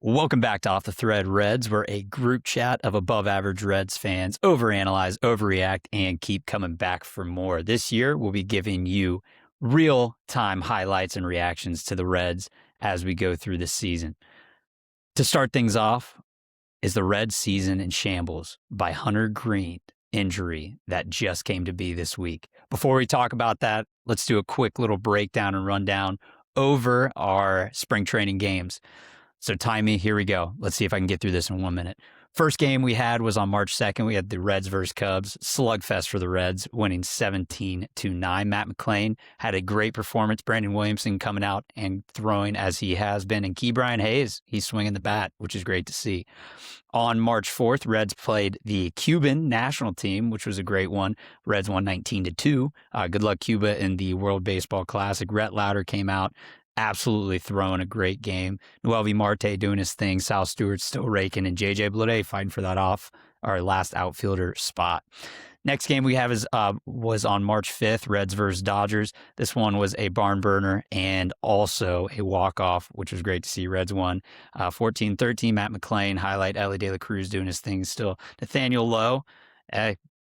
Welcome back to Off the Thread Reds. We're a group chat of above-average Reds fans, overanalyze, overreact, and keep coming back for more. This year, we'll be giving you real-time highlights and reactions to the Reds as we go through the season. To start things off is the Reds season in shambles by Hunter Greene injury that just came to be this week. Before we talk about that, let's do a quick little breakdown and rundown over our spring training games. So time me, here we go. Let's see if I can get through this in 1 minute. First game we had was on March 2nd. We had the Reds versus Cubs. Slugfest for the Reds, winning 17-9. Matt McClain had a great performance. Brandon Williamson coming out and throwing as he has been. And Key Brian Hayes, he's swinging the bat, which is great to see. On March 4th, Reds played the Cuban national team, which was a great one. Reds won 19-2. Good luck, Cuba, in the World Baseball Classic. Rhett Lauder came out, absolutely throwing a great game. Noelvi Marte doing his thing. Sal Stewart still raking, and JJ Bleday fighting for that our last outfielder spot. Next game we have was on March 5th, Reds versus Dodgers. This one was a barn burner and also a walk-off, which was great to see. Reds won 14-13. Matt McClain, highlight. Ellie De La Cruz doing his thing still. Nathaniel Lowe,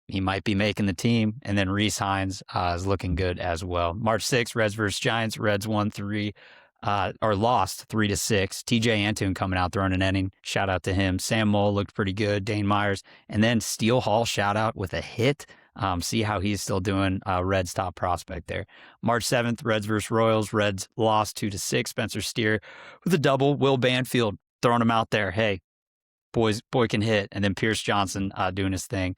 he might be making the team. And then Reese Hines is looking good as well. March 6th, Reds versus Giants. Reds lost 3-6. TJ Antune coming out, throwing an inning. Shout out to him. Sam Moll looked pretty good. Dane Myers. And then Steele Hall, shout out with a hit. See how he's still doing. Reds top prospect there. March 7th, Reds versus Royals. Reds lost 2-6. Spencer Steer with a double. Will Banfield throwing him out there. Hey, boy can hit. And then Pierce Johnson doing his thing.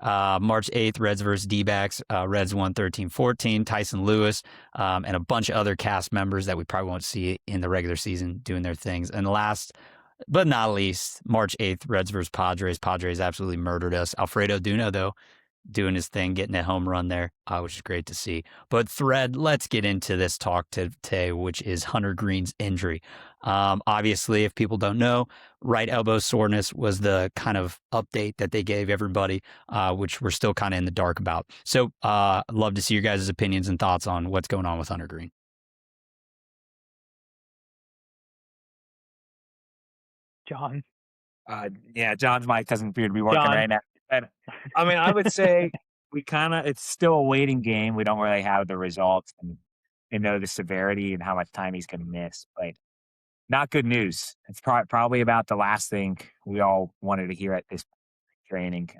March 8th, Reds versus D-backs. Reds won 13-14. Tyson Lewis and a bunch of other cast members that we probably won't see in the regular season doing their things. And last but not least, March 8th, Reds versus Padres. Padres absolutely murdered us. Alfredo Duno, though, doing his thing, getting a home run there, which is great to see. But Thread, let's get into this talk today, which is Hunter Greene's injury. Obviously, if people don't know, right elbow soreness was the kind of update that they gave everybody, which we're still kind of in the dark about. So I'd love to see your guys' opinions and thoughts on what's going on with Hunter Greene. John. Yeah, John's mic doesn't appear to be working right now. And, I mean, I would say it's still a waiting game. We don't really have the results and know the severity and how much time he's going to miss. But not good news. It's probably about the last thing we all wanted to hear at this training.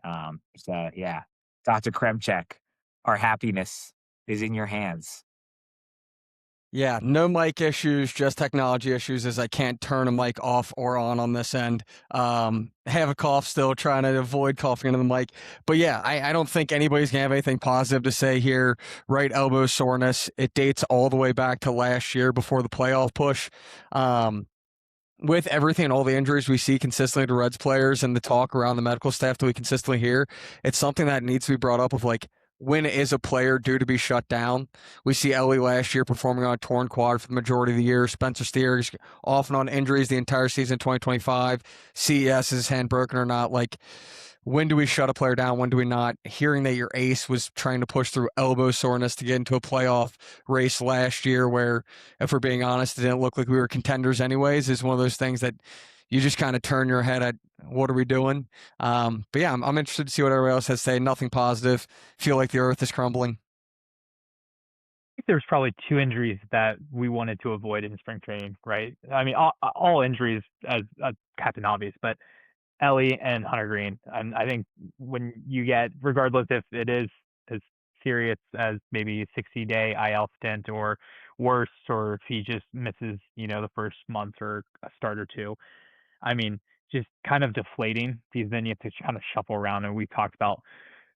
So, yeah, Dr. Kremchek, our happiness is in your hands. Yeah, no mic issues, just technology issues as I can't turn a mic off or on this end. Have a cough still, trying to avoid coughing into the mic. But yeah, I don't think anybody's going to have anything positive to say here. Right elbow soreness, it dates all the way back to last year before the playoff push. With everything and all the injuries we see consistently to Reds players and the talk around the medical staff that we consistently hear, it's something that needs to be brought up of like, when is a player due to be shut down? We see Ellie last year performing on a torn quad for the majority of the year. Spencer Steer is off and on injuries the entire season 2025. CES, is his hand broken or not? Like, when do we shut a player down? When do we not? Hearing that your ace was trying to push through elbow soreness to get into a playoff race last year where, if we're being honest, it didn't look like we were contenders anyways, is one of those things that you just kind of turn your head at, what are we doing? But yeah, I'm interested to see what everybody else has to say. Nothing positive. Feel like the earth is crumbling. I think there's probably two injuries that we wanted to avoid in spring training, right? I mean, all injuries as Captain Obvious, but Ellie and Hunter Greene. And I think when you get, regardless if it is as serious as maybe 60-day IL stint or worse, or if he just misses, the first month or a start or two, I mean, just kind of deflating, because then you have to kind of shuffle around. And we talked about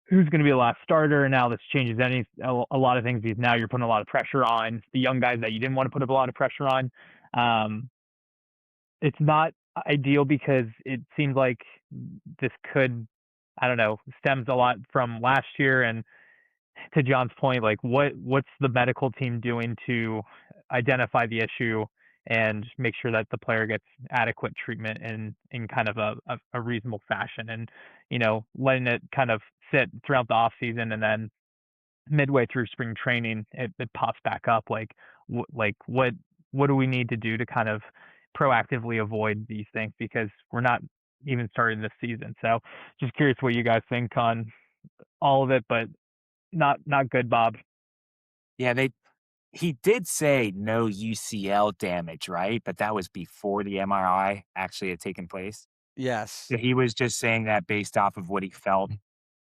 who's going to be the last starter. And now this changes a lot of things, because now you're putting a lot of pressure on the young guys that you didn't want to put a lot of pressure on. It's not ideal, because it seems like this could, stems a lot from last year. And to John's point, like what's the medical team doing to identify the issue and make sure that the player gets adequate treatment in kind of a reasonable fashion, and, letting it kind of sit throughout the off season, and then midway through spring training, it pops back up. Like what do we need to do to kind of proactively avoid these things because we're not even starting this season. So just curious what you guys think on all of it, but not good, Bob. Yeah, he did say no UCL damage, right? But that was before the MRI actually had taken place. Yes. So he was just saying that based off of what he felt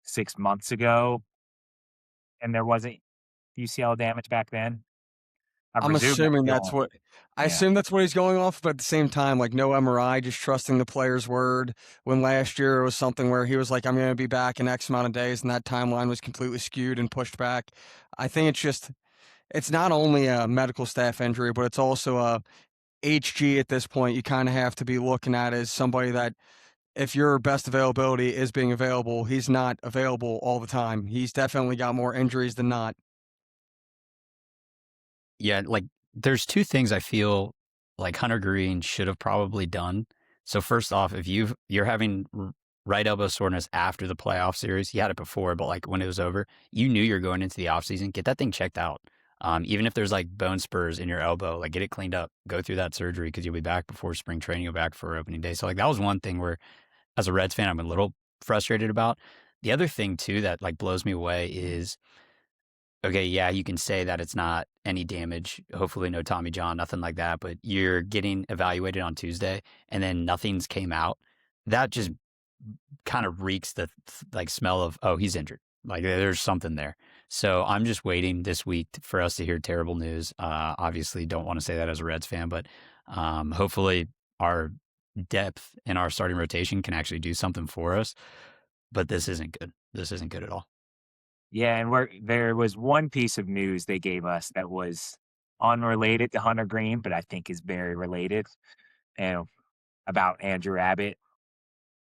6 months ago, and there wasn't UCL damage back then. I I'm presume that's assuming the that's only. what I Yeah. assume that's what he's going off, but at the same time, like no MRI, just trusting the player's word. When last year it was something where he was like, I'm gonna be back in X amount of days, and that timeline was completely skewed and pushed back. I think it's not only a medical staff injury, but it's also a HG at this point. You kind of have to be looking at as somebody that if your best availability is being available, he's not available all the time. He's definitely got more injuries than not. Yeah, like there's two things I feel like Hunter Greene should have probably done. So first off, if you're having right elbow soreness after the playoff series, you had it before, but like when it was over, you knew you're going into the offseason, get that thing checked out. Even if there's like bone spurs in your elbow, like get it cleaned up, go through that surgery because you'll be back before spring training, you'll back for opening day. So like that was one thing where as a Reds fan, I'm a little frustrated about. The other thing too that like blows me away is okay, yeah, you can say that it's not any damage, hopefully no Tommy John, nothing like that, but you're getting evaluated on Tuesday and then nothing's came out. That just kind of reeks the like smell of, oh, he's injured. Like there's something there. So I'm just waiting this week for us to hear terrible news. Obviously, don't want to say that as a Reds fan, but hopefully our depth in our starting rotation can actually do something for us. But this isn't good. This isn't good at all. Yeah, and there was one piece of news they gave us that was unrelated to Hunter Green, but I think is very related, and about Andrew Abbott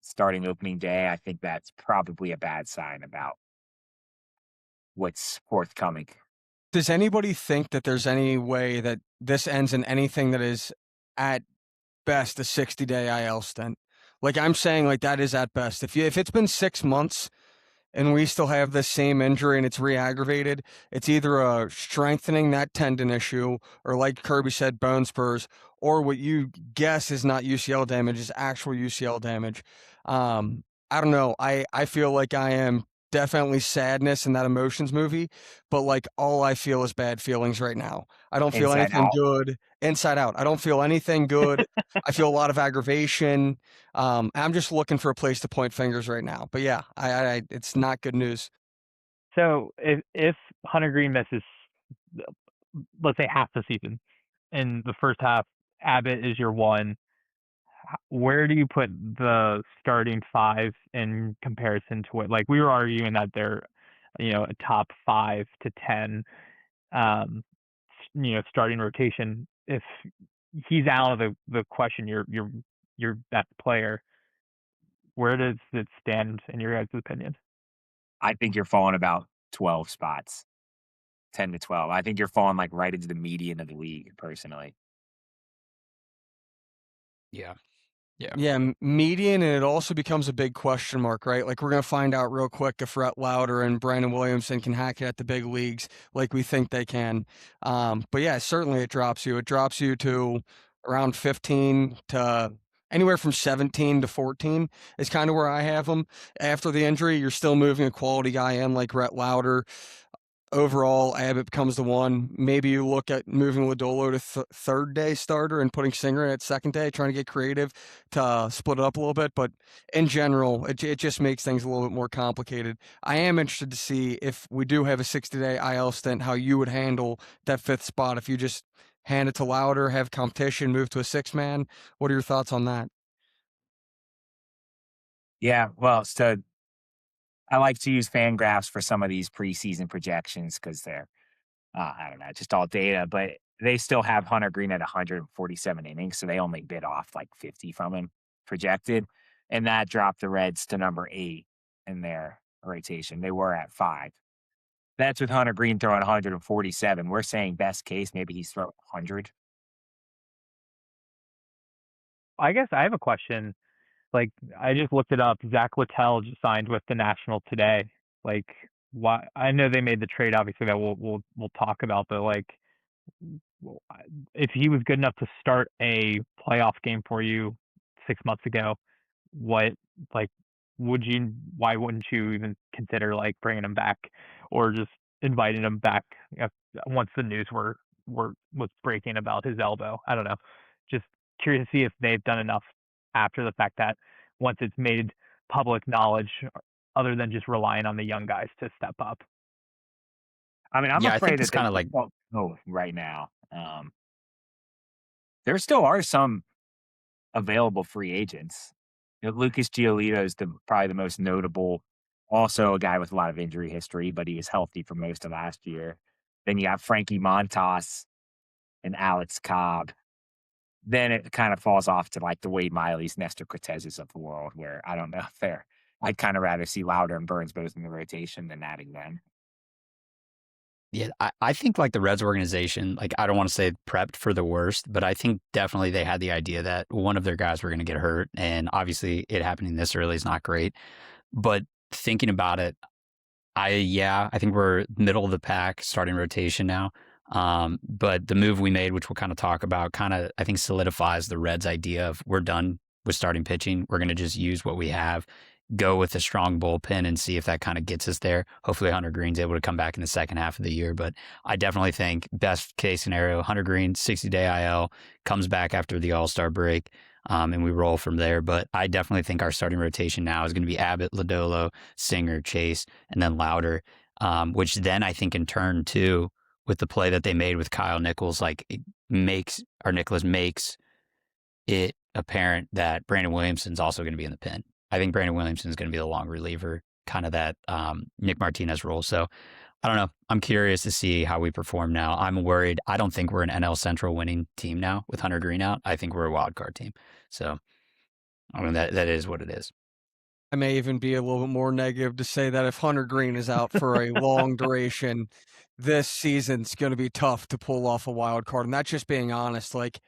starting opening day. I think that's probably a bad sign about what's forthcoming. Does anybody think that there's any way that this ends in anything that is at best a 60-day IL stint? Like I'm saying, like that is at best. If it's been 6 months and we still have the same injury and it's re-aggravated, it's either strengthening that tendon issue or, like Kirby said, bone spurs, or what you guess is not UCL damage, is actual UCL damage. I don't know. I feel like I am definitely sadness in that emotions movie, but like all I feel is bad feelings right now. I don't feel Inside anything out. good inside out. I don't feel anything good. I feel a lot of aggravation. I'm just looking for a place to point fingers right now. But yeah, it's not good news. So if Hunter Greene misses, let's say half the season, in the first half, Abbott is your one. Where do you put the starting five in comparison to what, like we were arguing that they're, a top 5 to 10, starting rotation. If he's out of the question, your best player. Where does it stand in your guys' opinion? I think you're falling about 12 spots, 10 to 12. I think you're falling like right into the median of the league, personally. Yeah. Yeah. Yeah, median, and it also becomes a big question mark, right? Like we're gonna find out real quick if Rhett Lauder and Brandon Williamson can hack it at the big leagues like we think they can. But yeah, certainly it drops you. It drops you to around 15 to anywhere from 17 to 14 is kind of where I have them. After the injury, you're still moving a quality guy in like Rhett Lauder. Overall, Abbott becomes the one. Maybe you look at moving Lodolo to third day starter and putting Singer at second day, trying to get creative to split it up a little bit. But in general, it just makes things a little bit more complicated. I am interested to see if we do have a 60-day IL stint, how you would handle that fifth spot. If you just hand it to Louder, have competition, move to a six-man. What are your thoughts on that? Yeah, well, so I like to use fan graphs for some of these preseason projections because they're, I don't know, just all data, but they still have Hunter Green at 147 innings, so they only bit off like 50 from him projected, and that dropped the Reds to number 8 in their rotation. They were at 5. That's with Hunter Green throwing 147. We're saying best case, maybe he's throwing 100. I guess I have a question. Like I just looked it up. Zach Littell just signed with the National today. Like why? I know they made the trade, obviously that we'll talk about, but like if he was good enough to start a playoff game for you 6 months ago, what like why wouldn't you even consider like bringing him back or just inviting him back once the news was breaking about his elbow? I don't know. Just curious to see if they've done enough after the fact that once it's made public knowledge, other than just relying on the young guys to step up. I mean, I'm Yeah, I think afraid it's that they kind of just like don't know right now. There still are some available free agents. Lucas Giolito is probably the most notable. Also, a guy with a lot of injury history, but he was healthy for most of last year. Then you have Frankie Montas and Alex Cobb. Then it kind of falls off to like the Wade Miley's, Nestor Cortez's of the world, where I don't know if they're. I'd kind of rather see Lauder and Burns both in the rotation than adding them. Yeah, I think like the Reds organization, like I don't want to say prepped for the worst, but I think definitely they had the idea that one of their guys were going to get hurt. And obviously it happening this early is not great. But thinking about it, I think we're middle of the pack starting rotation now. But the move we made, which we'll kind of talk about, kind of I think solidifies the Reds' idea of we're done with starting pitching. We're going to just use what we have, go with a strong bullpen, and see if that kind of gets us there. Hopefully, Hunter Greene's able to come back in the second half of the year. But I definitely think best case scenario, Hunter Greene 60-day IL comes back after the All-Star break. And we roll from there. But I definitely think our starting rotation now is going to be Abbott, Lodolo, Singer, Chase, and then Lauder, which then I think in turn too, with the play that they made with Kyle Nichols, like Nicholas makes it apparent that Brandon Williamson's also going to be in the pen. I think Brandon Williamson's going to be the long reliever, kind of that Nick Martinez role. So I don't know. I'm curious to see how we perform now. I'm worried. I don't think we're an NL Central winning team now with Hunter Greene out. I think we're a wild card team. So I mean that is what it is. I may even be a little bit more negative to say that if Hunter Greene is out for a long duration, this season's going to be tough to pull off a wild card. And that's just being honest. Like,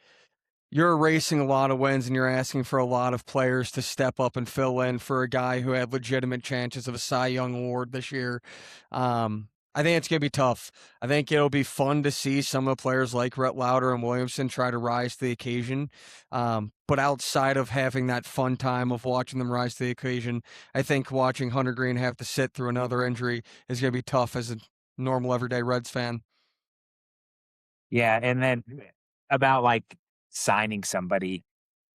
you're erasing a lot of wins and you're asking for a lot of players to step up and fill in for a guy who had legitimate chances of a Cy Young award this year. I think it's going to be tough. I think it'll be fun to see some of the players like Rhett Lauder and Williamson try to rise to the occasion. But outside of having that fun time of watching them rise to the occasion, I think watching Hunter Greene have to sit through another injury is going to be tough as a normal everyday Reds fan. Yeah, and then about like signing somebody,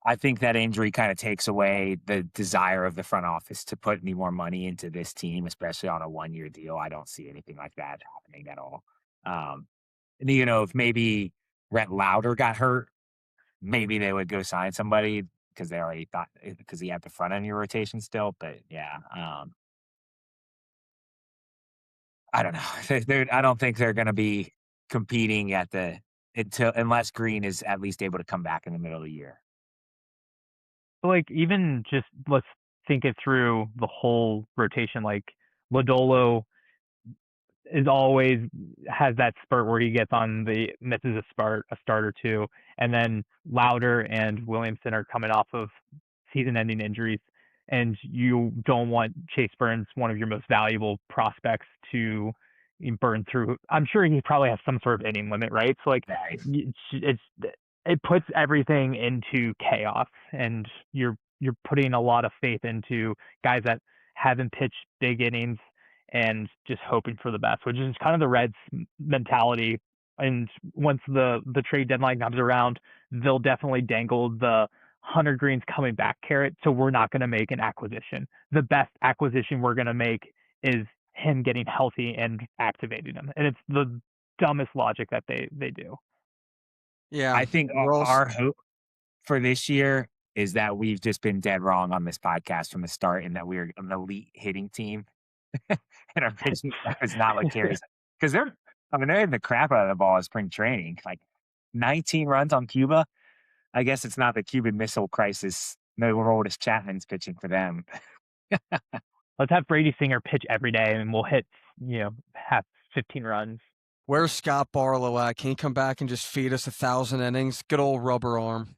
I think that injury kind of takes away the desire of the front office to put any more money into this team, especially on a 1-year deal. I don't see anything like that happening at all. And if maybe Rhett Lauder got hurt, maybe they would go sign somebody because they already thought because he had the front end of your rotation still. But yeah, I don't know. I don't think they're going to be competing unless Green is at least able to come back in the middle of the year. Like, even just let's think it through the whole rotation. Like, Lodolo is always has that spurt where he misses a start or two, and then Lauder and Williamson are coming off of season-ending injuries, and you don't want Chase Burns, one of your most valuable prospects, to burn through. I'm sure he probably has some sort of inning limit, right? So like, Right. it puts everything into chaos, and you're putting a lot of faith into guys that haven't pitched big innings and just hoping for the best, which is kind of the Reds' mentality. And once the trade deadline comes around, they'll definitely dangle the Hunter Greene's coming back carrot. So we're not going to make an acquisition. The best acquisition we're going to make is him getting healthy and activating him. And it's the dumbest logic that they do. Yeah. I think our hope for this year is that we've just been dead wrong on this podcast from the start, and that we're an elite hitting team, and our pitching staff is not what carries. Because they're hitting the crap out of the ball in spring training. Like 19 runs on Cuba. I guess it's not the Cuban Missile Crisis. No, Aroldis Chapman's pitching for them. Let's have Brady Singer pitch every day, and we'll hit have 15 runs. Where's Scott Barlow at? Can he come back and just feed us 1,000 innings? Good old rubber arm.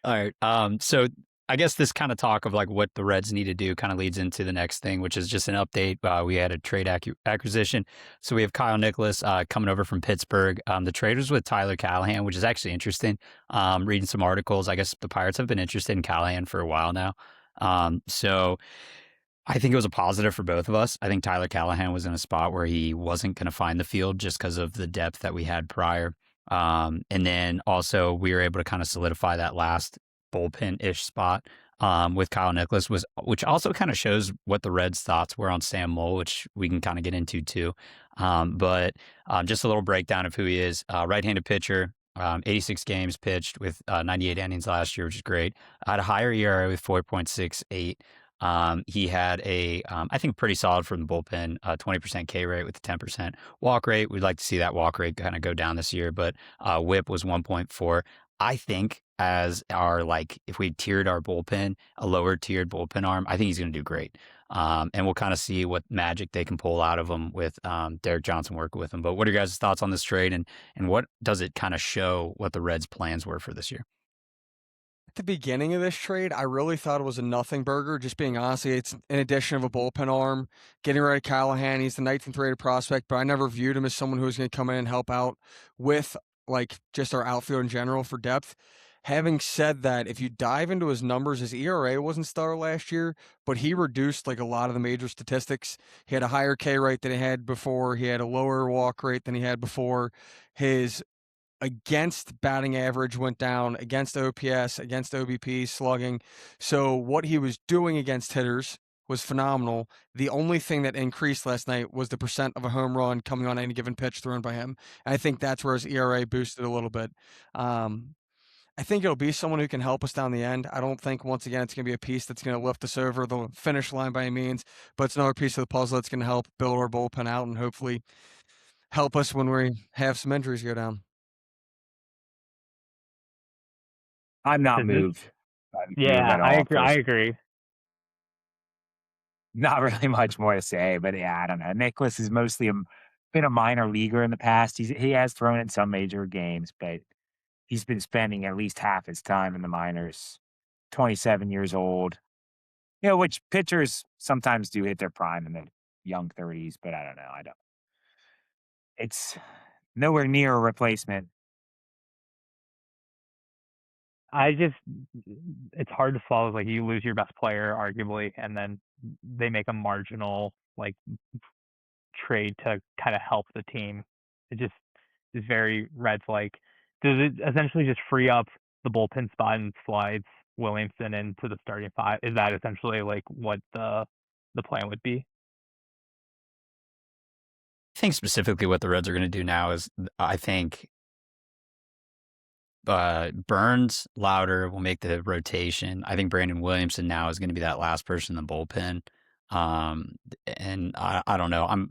All right. So I guess this kind of talk of like what the Reds need to do kind of leads into the next thing, which is just an update. We had a trade acquisition. So we have Kyle Nicholas coming over from Pittsburgh. The trade was with Tyler Callahan, which is actually interesting. Reading some articles, I guess the Pirates have been interested in Callahan for a while now. So I think it was a positive for both of us. I think Tyler Callahan was in a spot where he wasn't going to find the field just because of the depth that we had prior. And then also we were able to kind of solidify that last bullpen-ish spot with Kyle Nicholas, which also kind of shows what the Reds' thoughts were on Sam Moll, which we can kind of get into too. But just a little breakdown of who he is. Right-handed pitcher, 86 games pitched with 98 innings last year, which is great. Had a higher ERA with 4.68. He had I think pretty solid from the bullpen, 20% K rate with a 10% walk rate. We'd like to see that walk rate kind of go down this year, but whip was 1.4. I think if we tiered our bullpen, a lower tiered bullpen arm, I think he's going to do great. And we'll kind of see what magic they can pull out of him with Derek Johnson working with him. But what are your guys' thoughts on this trade, and what does it kind of show what the Reds' plans were for this year? At the beginning of this trade, I really thought it was a nothing burger. Just being honest, it's an addition of a bullpen arm. Getting rid of Callahan, he's the 19th rated prospect, but I never viewed him as someone who was going to come in and help out with like just our outfield in general for depth. Having said that, if you dive into his numbers, his ERA wasn't stellar last year, but he reduced like a lot of the major statistics. He had a higher K rate than he had before. He had a lower walk rate than he had before. His against batting average went down, against OPS, against OBP, slugging. So what he was doing against hitters was phenomenal. The only thing that increased last night was the percent of a home run coming on any given pitch thrown by him. And I think that's where his ERA boosted a little bit. I think it'll be someone who can help us down the end. I don't think, once again, it's going to be a piece that's going to lift us over the finish line by any means, but it's another piece of the puzzle that's going to help build our bullpen out and hopefully help us when we have some injuries go down. I'm not moved. Yeah, I agree. Not really much more to say, but yeah, I don't know. Nicholas is mostly been a minor leaguer in the past. He has thrown in some major games, but he's been spending at least half his time in the minors. 27 years old. You know, which pitchers sometimes do hit their prime in the young 30s, but I don't know. It's nowhere near a replacement. It's hard to swallow. Like, you lose your best player, arguably, and then they make a marginal like trade to kind of help the team. It just is very Reds like. Does it essentially just free up the bullpen spot and slides Williamson into the starting five? Is that essentially like what the plan would be? I think specifically what the Reds are going to do now is, I think Burns, Louder will make the rotation. I think Brandon Williamson now is going to be that last person in the bullpen. And I don't know.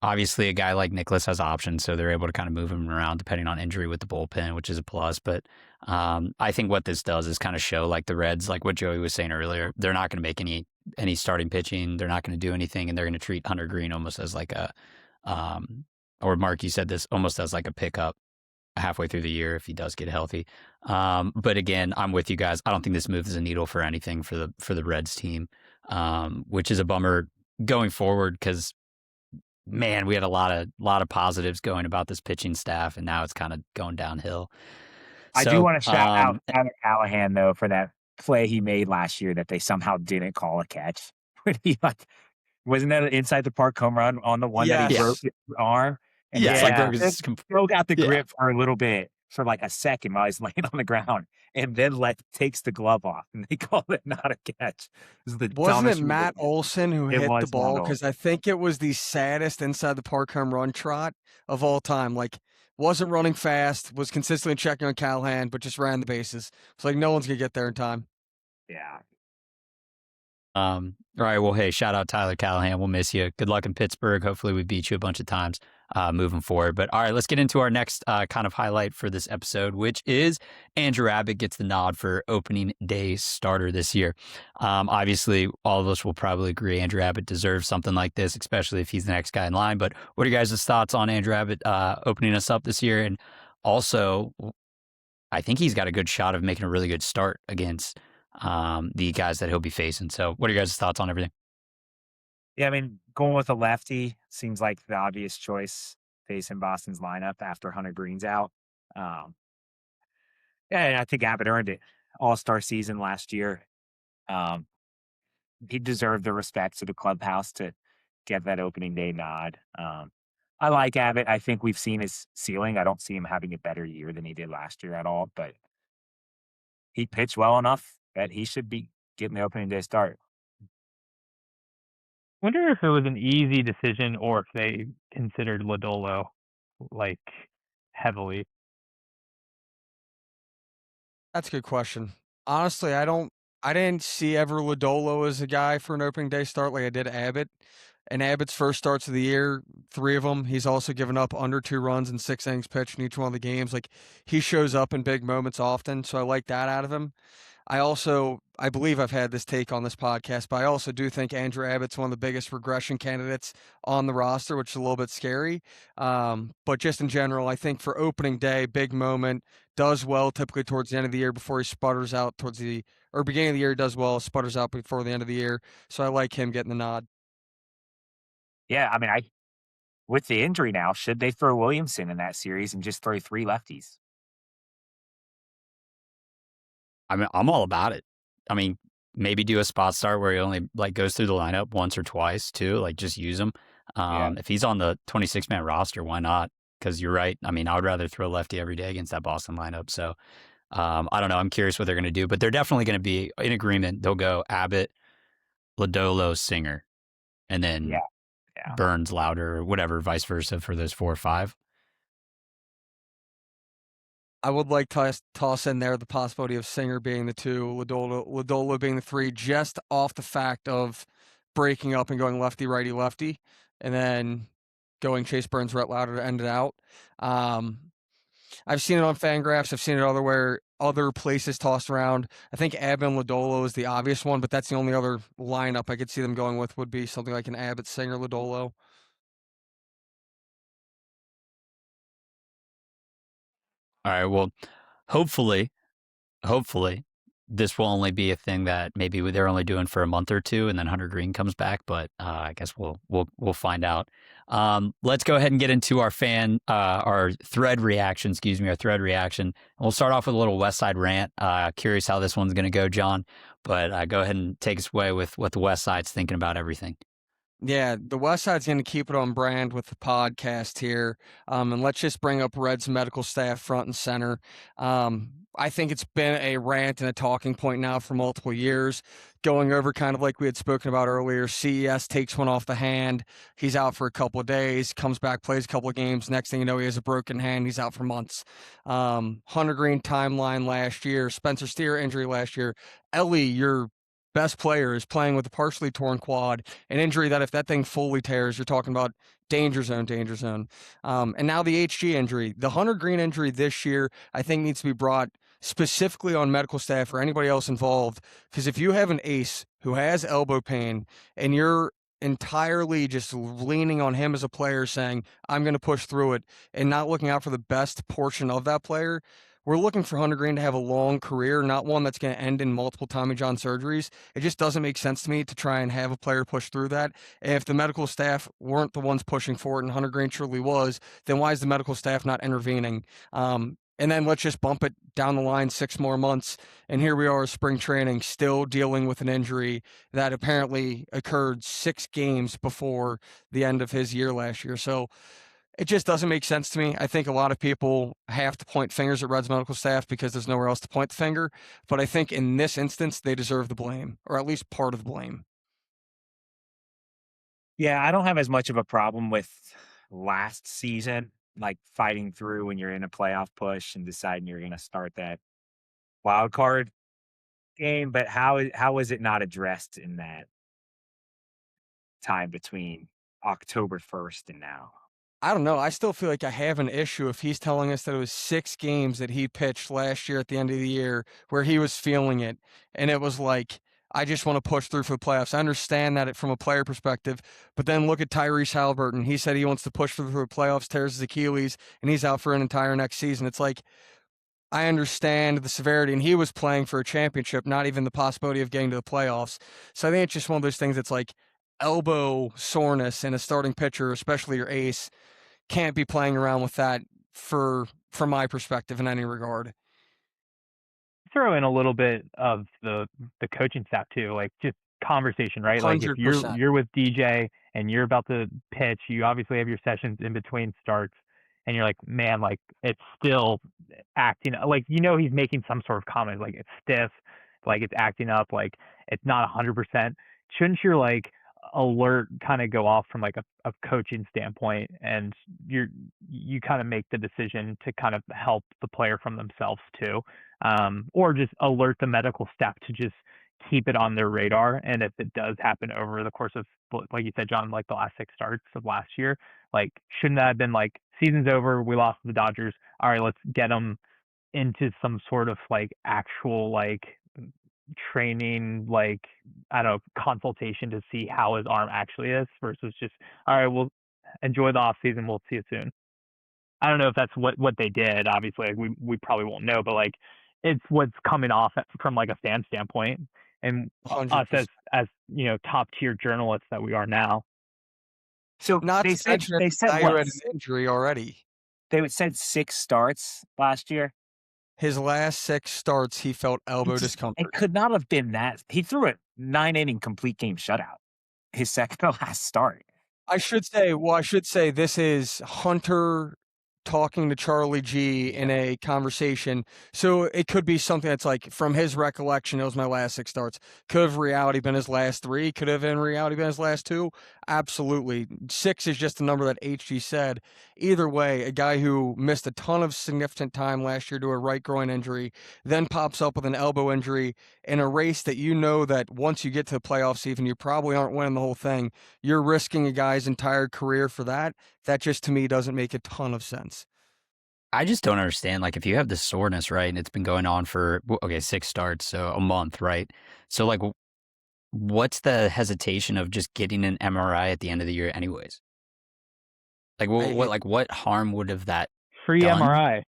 Obviously, a guy like Nicholas has options, so they're able to kind of move him around depending on injury with the bullpen, which is a plus. But I think what this does is kind of show, like the Reds, like what Joey was saying earlier, they're not going to make any starting pitching. They're not going to do anything, and they're going to treat Hunter Greene almost as like or Mark, you said this, almost as like a pickup halfway through the year if he does get healthy. But again, I'm with you guys. I don't think this moves a needle for anything for the Reds team, which is a bummer going forward because, man, we had a lot of positives going about this pitching staff, and now it's kind of going downhill. I do want to shout out Tyler Callahan, though, for that play he made last year that they somehow didn't call a catch. Wasn't that an inside the park home run on the one that he broke his arm? And broke out the grip for a little bit, for like a second while he's laying on the ground, and then takes the glove off, and they call it not a catch. Wasn't it Matt Olson who hit the ball? Because I think it was the saddest inside the park home run trot of all time. Like, wasn't running fast, was consistently checking on Callahan, but just ran the bases. It's like no one's gonna get there in time. Yeah. All right. Well, hey, shout out Tyler Callahan. We'll miss you. Good luck in Pittsburgh. Hopefully we beat you a bunch of times moving forward. But all right, let's get into our next kind of highlight for this episode, which is Andrew Abbott gets the nod for opening day starter this year. Obviously, all of us will probably agree Andrew Abbott deserves something like this, especially if he's the next guy in line. But what are you guys' thoughts on Andrew Abbott opening us up this year? And also, I think he's got a good shot of making a really good start against the guys that he'll be facing. So, what are your guys' thoughts on everything? Yeah, I mean, going with a lefty seems like the obvious choice facing Boston's lineup after Hunter Greene's out. Um, yeah, and I think Abbott earned it. All-star season last year. Um, he deserved the respect of the clubhouse to get that opening day nod. I like Abbott. I think we've seen his ceiling. I don't see him having a better year than he did last year at all, but he pitched well enough that he should be getting the opening day start. Wonder if it was an easy decision or if they considered Lodolo like heavily. That's a good question. Honestly, I didn't see ever Lodolo as a guy for an opening day start like I did Abbott. And Abbott's first starts of the year, 3 of them, he's also given up under 2 runs in 6 innings pitched in each one of the games. Like, he shows up in big moments often, so I like that out of him. I believe I've had this take on this podcast, but I also do think Andrew Abbott's one of the biggest regression candidates on the roster, which is a little bit scary. But just in general, I think for opening day, big moment, does well typically towards the end of the year before he sputters out or beginning of the year, he does well, sputters out before the end of the year. So I like him getting the nod. Yeah, I mean, with the injury now, should they throw Williamson in that series and just throw 3 lefties? I mean, I'm all about it. I mean, maybe do a spot start where he only like goes through the lineup once or twice too. Like just use him. Yeah. If he's on the 26-man roster, why not? Because you're right. I mean, I would rather throw lefty every day against that Boston lineup. So I don't know. I'm curious what they're going to do, but they're definitely going to be in agreement. They'll go Abbott, Lodolo, Singer, and then Yeah. Yeah. Burns, Louder, or whatever, vice versa for those 4 or 5. I would like to toss in there the possibility of Singer being the 2, Lodolo being the 3, just off the fact of breaking up and going lefty, righty, lefty, and then going Chase Burns, Rhett Louder to end it out. I've seen it on Fangraphs. I've seen it other places tossed around. I think Abbott and Lodolo is the obvious one, but that's the only other lineup I could see them going with would be something like an Abbott, Singer, Lodolo. All right. Well, hopefully this will only be a thing that maybe they're only doing for a month or two, and then Hunter Greene comes back. But I guess we'll find out. Let's go ahead and get into our thread reaction. Excuse me, our thread reaction. And we'll start off with a little West Side rant. Curious how this one's going to go, John. But go ahead and take us away with what the West Side's thinking about everything. Yeah, the West Side's going to keep it on brand with the podcast here. And let's just bring up Red's medical staff front and center. I think it's been a rant and a talking point now for multiple years, going over kind of like we had spoken about earlier. CES takes one off the hand. He's out for a couple of days, comes back, plays a couple of games. Next thing you know, he has a broken hand. He's out for months. Hunter Greene timeline last year, Spencer Steer injury last year. Ellie, your best player, is playing with a partially torn quad, an injury that if that thing fully tears, you're talking about danger zone. And now the HG injury. The Hunter Greene injury this year, I think needs to be brought specifically on medical staff or anybody else involved, because if you have an ace who has elbow pain and you're entirely just leaning on him as a player saying, I'm going to push through it, and not looking out for the best portion of that player, we're looking for Hunter Greene to have a long career, not one that's going to end in multiple Tommy John surgeries. It just doesn't make sense to me to try and have a player push through that. And if the medical staff weren't the ones pushing for it, and Hunter Greene truly was, then why is the medical staff not intervening? And then let's just bump it down the line 6 more months. And here we are, spring training, still dealing with an injury that apparently occurred 6 games before the end of his year last year. So it just doesn't make sense to me. I think a lot of people have to point fingers at Reds medical staff because there's nowhere else to point the finger. But I think in this instance, they deserve the blame, or at least part of the blame. Yeah, I don't have as much of a problem with last season, like fighting through when you're in a playoff push and deciding you're going to start that wild card game. But how is it not addressed in that time between October 1st and now? I don't know. I still feel like I have an issue if he's telling us that it was 6 games that he pitched last year at the end of the year where he was feeling it. And it was like, I just want to push through for the playoffs. I understand that from a player perspective, but then look at Tyrese Halliburton. He said he wants to push through the playoffs, tears his Achilles, and he's out for an entire next season. It's like, I understand the severity, and he was playing for a championship, not even the possibility of getting to the playoffs. So I think it's just one of those things that's like elbow soreness in a starting pitcher, especially your ace, can't be playing around with that from my perspective in any regard. Throw in a little bit of the coaching staff too, like just conversation, right? Like if 100%. you're with DJ and you're about to pitch, you obviously have your sessions in between starts, and you're like, man, like it's still acting like he's making some sort of comment, like it's stiff, like it's acting up, like it's not 100%. Shouldn't your like alert kind of go off from like a coaching standpoint, and you kind of make the decision to kind of help the player from themselves too, or just alert the medical staff to just keep it on their radar. And if it does happen over the course of, like you said, John, like the last 6 starts of last year, like shouldn't that have been like season's over, we lost to the Dodgers, all right, let's get them into some sort of like actual like training, like I don't know, consultation to see how his arm actually is, versus just all right, we'll enjoy the off season, we'll see you soon. I don't know if that's what they did. Obviously, like, we probably won't know, but like it's what's coming off from like a fan standpoint, and us 100%. as top tier journalists that we are now. So Not they to said mention they said you what? had an injury already. They said 6 starts last year. His last 6 starts, he felt elbow It discomfort. could not have been that. He threw a 9-inning complete game shutout his second to last start. I should say this is Hunter talking to Charlie G in a conversation. So it could be something that's like, from his recollection, it was my last 6 starts. Could have reality been his last 3? Could have in reality been his last 2? Absolutely. 6 is just the number that HG said. Either way, a guy who missed a ton of significant time last year to a right groin injury, then pops up with an elbow injury in a race that that once you get to the playoffs, even you probably aren't winning the whole thing. You're risking a guy's entire career for that. That just, to me, doesn't make a ton of sense. I just don't understand. Like, if you have this soreness, right, and it's been going on for 6 starts, so a month, right? So, like, what's the hesitation of just getting an MRI at the end of the year, anyways? Like, what harm would have that Free done? MRI.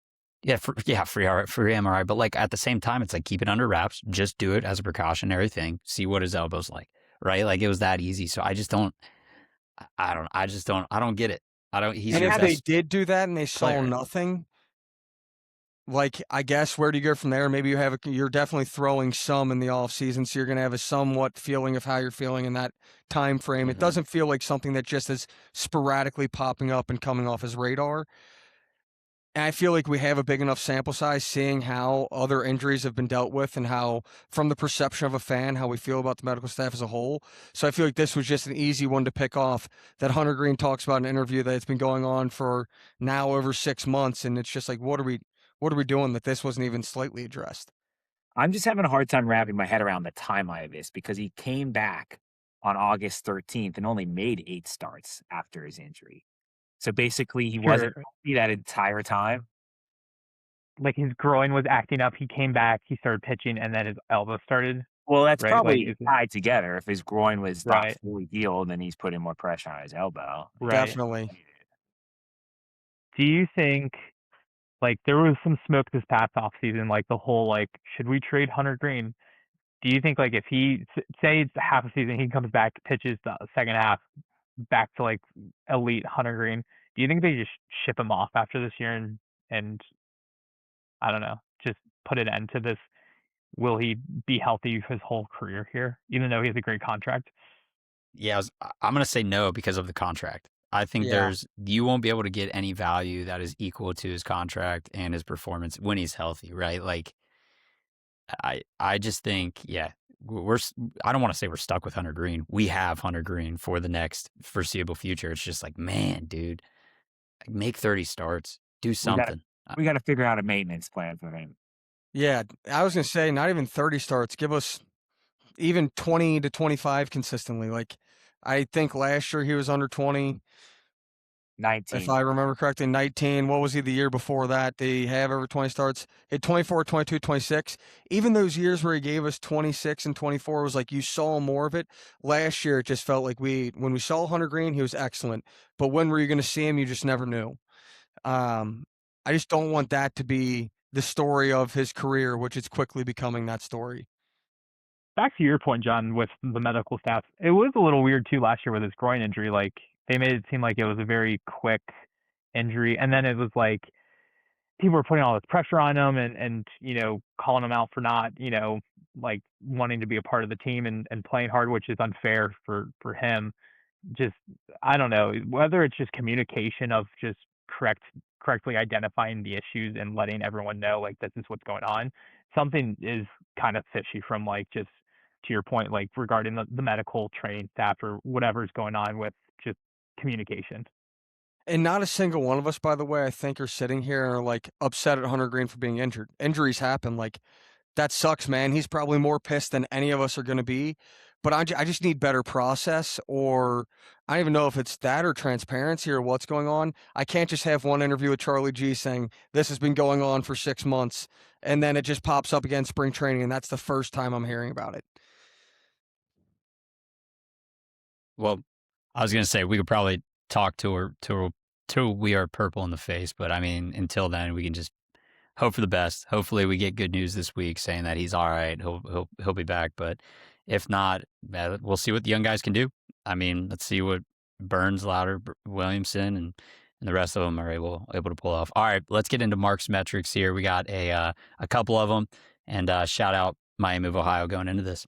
Yeah, free MRI. But like at the same time, it's like, keep it under wraps. Just do it as a precautionary thing. See what his elbow's like, right? Like, it was that easy. So I just don't. I don't get it. I don't. He's And your if best they did do that and they saw player. nothing, like, I guess, where do you go from there? Maybe you're definitely throwing some in the off season, so you're going to have a somewhat feeling of how you're feeling in that time frame. It Mhm. doesn't feel like something that just is sporadically popping up and coming off his radar. And I feel like we have a big enough sample size seeing how other injuries have been dealt with and how, from the perception of a fan, how we feel about the medical staff as a whole. So I feel like this was just an easy one to pick off that Hunter Greene talks about in an interview that it's been going on for now over 6 months. And it's just like, what are we doing that this wasn't even slightly addressed? I'm just having a hard time wrapping my head around the timeline of this, because he came back on August 13th and only made 8 starts after his injury. So basically, he wasn't healthy that entire time. Like his groin was acting up. He came back. He started pitching, and then his elbow started. Well, that's Right, probably like, tied together. If his groin was not Right. fully healed, then he's putting more pressure on his elbow. Right. Definitely. Do you think, like, there was some smoke this past offseason, like the whole, like, should we trade Hunter Greene? Do you think, like, if he, say it's half a season, he comes back, pitches the second half, back to, like, elite Hunter Greene, do you think they just ship him off after this year and I don't know, just put an end to this? Will he be healthy his whole career here, even though he has a great contract? Yeah, I'm gonna say no because of the contract. I think Yeah. you won't be able to get any value that is equal to his contract and his performance when he's healthy, right? Like, I just think, yeah, I don't want to say we're stuck with Hunter Greene. We have Hunter Greene for the next foreseeable future. It's just like, man, dude, make 30 starts, do something. We got to figure out a maintenance plan for him. Yeah. I was going to say, not even 30 starts. Give us even 20 to 25 consistently. Like, I think last year he was under 20. 19. If I remember correctly, 19. What was he the year before that? Did he have over 20 starts? He had 24, 22, 26. Even those years where he gave us 26 and 24 was like you saw more of it. Last year, it just felt like when we saw Hunter Greene, he was excellent. But when were you going to see him? You just never knew. I just don't want that to be the story of his career, which is quickly becoming that story. Back to your point, John, with the medical staff, it was a little weird too last year with his groin injury. Like they made it seem like it was a very quick injury, and then it was like people were putting all this pressure on him and calling him out for not like wanting to be a part of the team and playing hard, which is unfair for him. Just I don't know whether it's just communication of just correctly identifying the issues and letting everyone know like this is what's going on. Something is kind of fishy from like just to your point like regarding the medical training staff or whatever is going on with just communication. And not a single one of us, by the way, I think are sitting here and are like upset at Hunter Greene for being injured. Injuries happen. Like that sucks, man. He's probably more pissed than any of us are going to be. But I just need better process, or I don't even know if it's that or transparency or what's going on. I can't just have one interview with Charlie G saying this has been going on for 6 months, and then it just pops up again spring training, and that's the first time I'm hearing about it. Well, I was going to say we could probably talk to her till we are purple in the face, but I mean, until then, we can just hope for the best. Hopefully, we get good news this week saying that he's all right. He'll be back. But if not, we'll see what the young guys can do. I mean, let's see what Burns, Louder, Williamson, and the rest of them are able to pull off. All right, let's get into Mark's metrics here. We got a couple of them, and shout out Miami of Ohio going into this.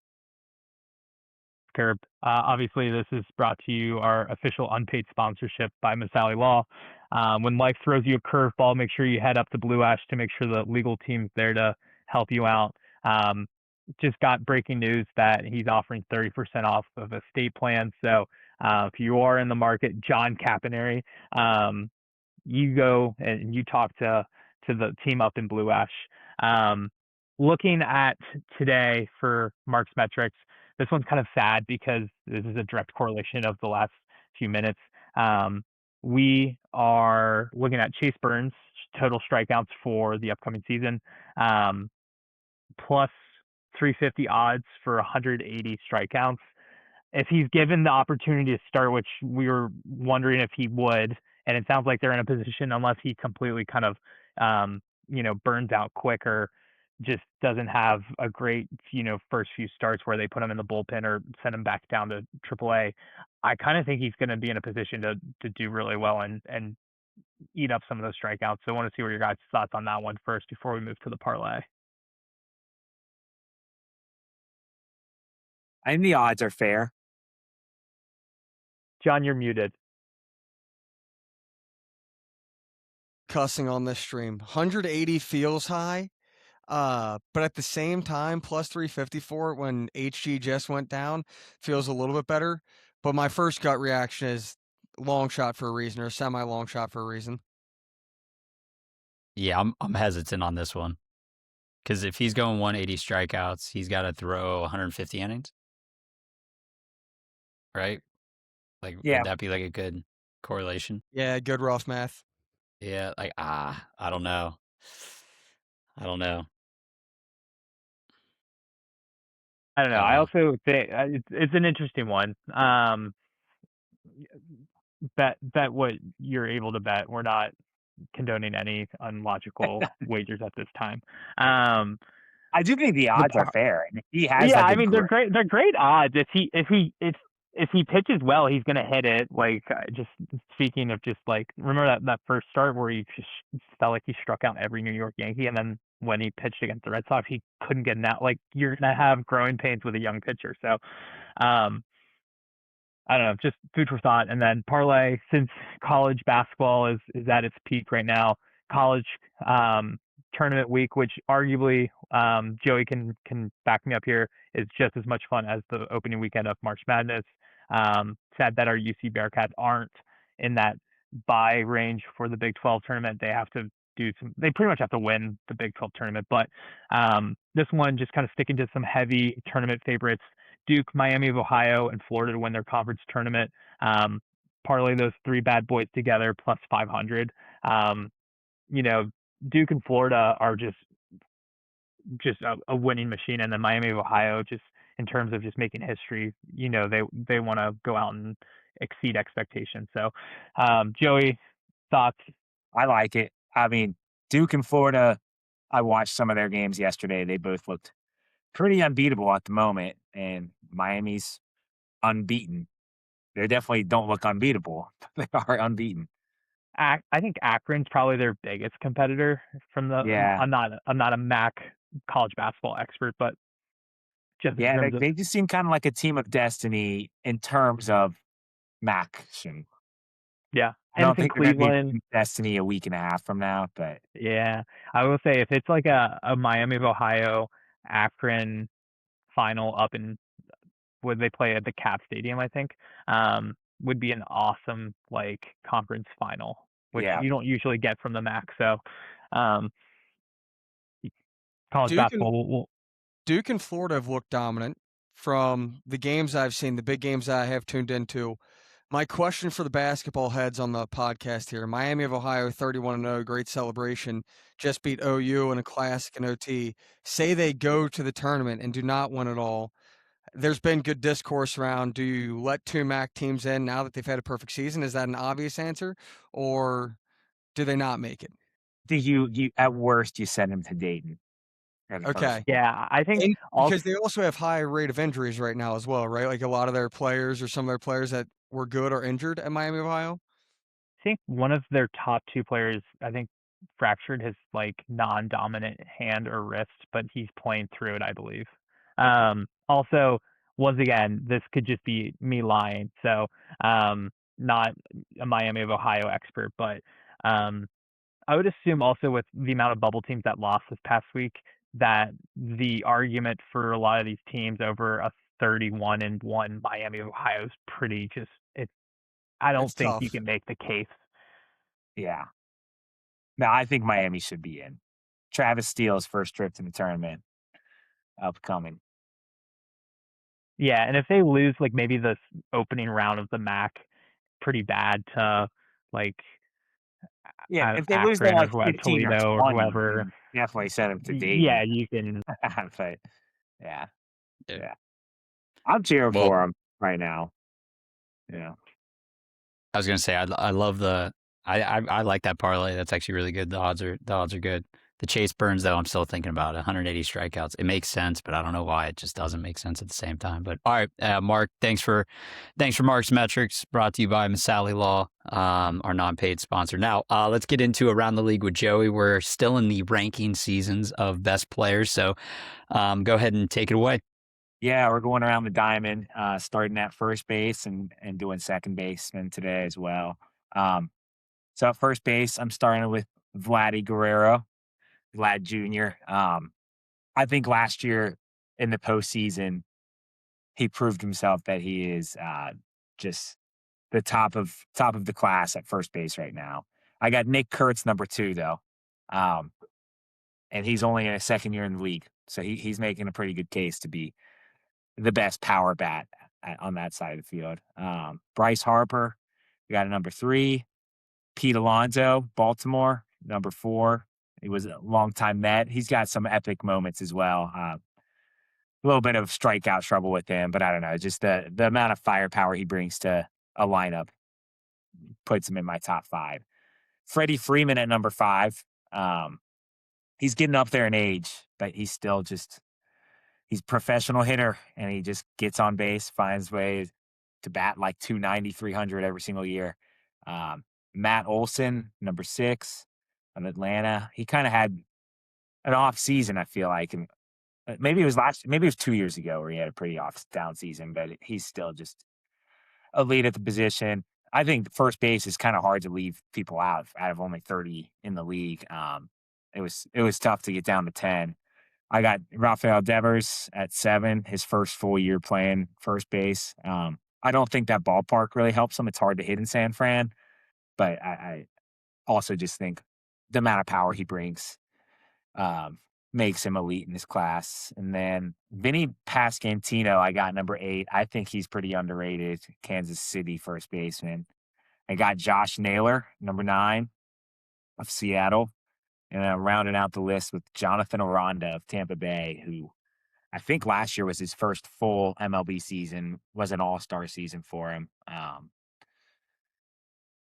Curb. Obviously, this is brought to you our official unpaid sponsorship by Masali Law. When life throws you a curveball, make sure you head up to Blue Ash to make sure the legal team's there to help you out. Just got breaking news that he's offering 30% off of estate plan. So if you are in the market, John Capinary, you go and you talk to the team up in Blue Ash. Looking at today for Mark's metrics, this one's kind of sad because this is a direct correlation of the last few minutes. We are looking at Chase Burns' total strikeouts for the upcoming season, plus 350 odds for 180 strikeouts. If he's given the opportunity to start, which we were wondering if he would, and it sounds like they're in a position unless he completely kind of, burns out quicker, just doesn't have a great, first few starts where they put him in the bullpen or send him back down to AAA. I kind of think he's going to be in a position to do really well and eat up some of those strikeouts. So I want to see what your guys' thoughts on that one first before we move to the parlay. I think the odds are fair. John, you're muted. Cussing on this stream. 180 feels high, but at the same time, plus 354 when HG just went down feels a little bit better. But my first gut reaction is long shot for a reason, or semi long shot for a reason. Yeah, I'm hesitant on this one because if he's going 180 strikeouts, he's got to throw 150 innings, right? Like, Yeah. would that be like a good correlation? Yeah, good rough math. Yeah, like I don't know. I don't know. I don't know. I also think it's an interesting one. Bet what you're able to bet. We're not condoning any unlogical wagers at this time. I do think the odds are fair. And if he has Yeah, like I mean they're great. They're great odds. If he pitches well, he's gonna hit it. Like just speaking of just like remember that first start where he just felt like he struck out every New York Yankee, and then when he pitched against the Red Sox, he couldn't get an out. Like you're gonna have growing pains with a young pitcher. So, I don't know, just food for thought. And then parlay, since college basketball is at its peak right now, college tournament week, which arguably Joey can back me up here, is just as much fun as the opening weekend of March Madness. Sad that our UC Bearcats aren't in that bye range for the Big 12 tournament. They have to they pretty much have to win the Big 12 tournament. But this one just kind of sticking to some heavy tournament favorites. Duke, Miami of Ohio, and Florida to win their conference tournament. Parlay those three bad boys together plus 500. Duke and Florida are just a winning machine, and then Miami of Ohio, just in terms of just making history, they want to go out and exceed expectations. So, Joey, thoughts? I like it. I mean, Duke and Florida I watched some of their games yesterday. They both looked pretty unbeatable at the moment, and Miami's unbeaten. They definitely don't look unbeatable. They are unbeaten. I think Akron's probably their biggest competitor from the. Yeah. I'm not a MAC college basketball expert, but just in Yeah, terms of they just seem kind of like a team of destiny in terms of action. yeah, I and if don't in think they're going to be a Cleveland, team of destiny a week and a half from now, but yeah, I will say if it's like a Miami of Ohio Akron final up in would they play at the Cap Stadium, I think, would be an awesome like conference final, which yeah. you don't usually get from the MAC. So, um, college Duke and basketball will Duke and Florida have looked dominant from the games I've seen, the big games I have tuned into. My question for the basketball heads on the podcast here: Miami of Ohio, 31-0, great celebration, just beat OU in a classic in OT. Say they go to the tournament and do not win it all. There's been good discourse around, do you let two MAC teams in now that they've had a perfect season? Is that an obvious answer, or do they not make it? think you at worst you send them to Dayton in the first Okay. four. yeah, I think And all because they also have high rate of injuries right now as well, right? Like a lot of their players or some of their players that were good are injured at Miami of Ohio. I think one of their top two players, I think, fractured his like non-dominant hand or wrist, but he's playing through it, I believe. Also, once again, this could just be me lying, so not a Miami of Ohio expert, but um, I would assume also with the amount of bubble teams that lost this past week, that the argument for a lot of these teams over a 31-1 Miami of Ohio is pretty just it's. I don't It's think you tough. can make the case. Yeah. No, I think Miami should be in. Travis Steele's first trip to the tournament upcoming. Yeah, and if they lose like maybe the opening round of the MAC pretty bad to like Yeah, if they lose by Akron or like whoever, 15 or Toledo or 20, whoever, then definitely send them to yeah, Dayton. you can. But yeah, Yeah. yeah. I'm cheering Well, for them right now. Yeah. I was gonna say I love the I like that parlay. That's actually really good. The odds are good. The Chase Burns though, I'm still thinking about it. 180 strikeouts. It makes sense, but I don't know why it just doesn't make sense at the same time. But all right, Mark, thanks for Mark's Metrics, brought to you by Masali Law, our non-paid sponsor. Now, let's get into Around the League with Joey. We're still in the ranking seasons of best players, so go ahead and take it away. Yeah, we're going around the diamond, starting at first base and doing second baseman today as well. Um, so at first base, I'm starting with Vladdy Guerrero, Vlad Jr. I think last year in the postseason, he proved himself that he is just the top of the class at first base right now. I got Nick Kurtz number 2 though, um, and he's only in his second year in the league, so he's making a pretty good case to be the best power bat on that side of the field. Bryce Harper, we got a number 3. Pete Alonso, Baltimore, number 4. He was a longtime Met. He's got some epic moments as well. A little bit of strikeout trouble with him, but I don't know. Just the amount of firepower he brings to a lineup puts him in my top 5. Freddie Freeman at number 5. He's getting up there in age, but he's still just he's a professional hitter, and he just gets on base, finds ways to bat like 290, 300 every single year. Matt Olson, number 6 on Atlanta. He kind of had an off season, I feel like, and maybe it was 2 years ago where he had a pretty off down season, but he's still just elite at the position. I think first base is kind of hard to leave people out of only 30 in the league. It was tough to get down to 10. I got Rafael Devers at 7, his first full year playing first base. I don't think that ballpark really helps him. It's hard to hit in San Fran, but I also just think the amount of power he brings um, makes him elite in this class. And then Vinny Pascantino, I got number 8. I think he's pretty underrated. Kansas City first baseman. I got Josh Naylor, number 9 of Seattle. And I'm rounding out the list with Jonathan Aranda of Tampa Bay, who I think last year was his first full MLB season, was an all-star season for him.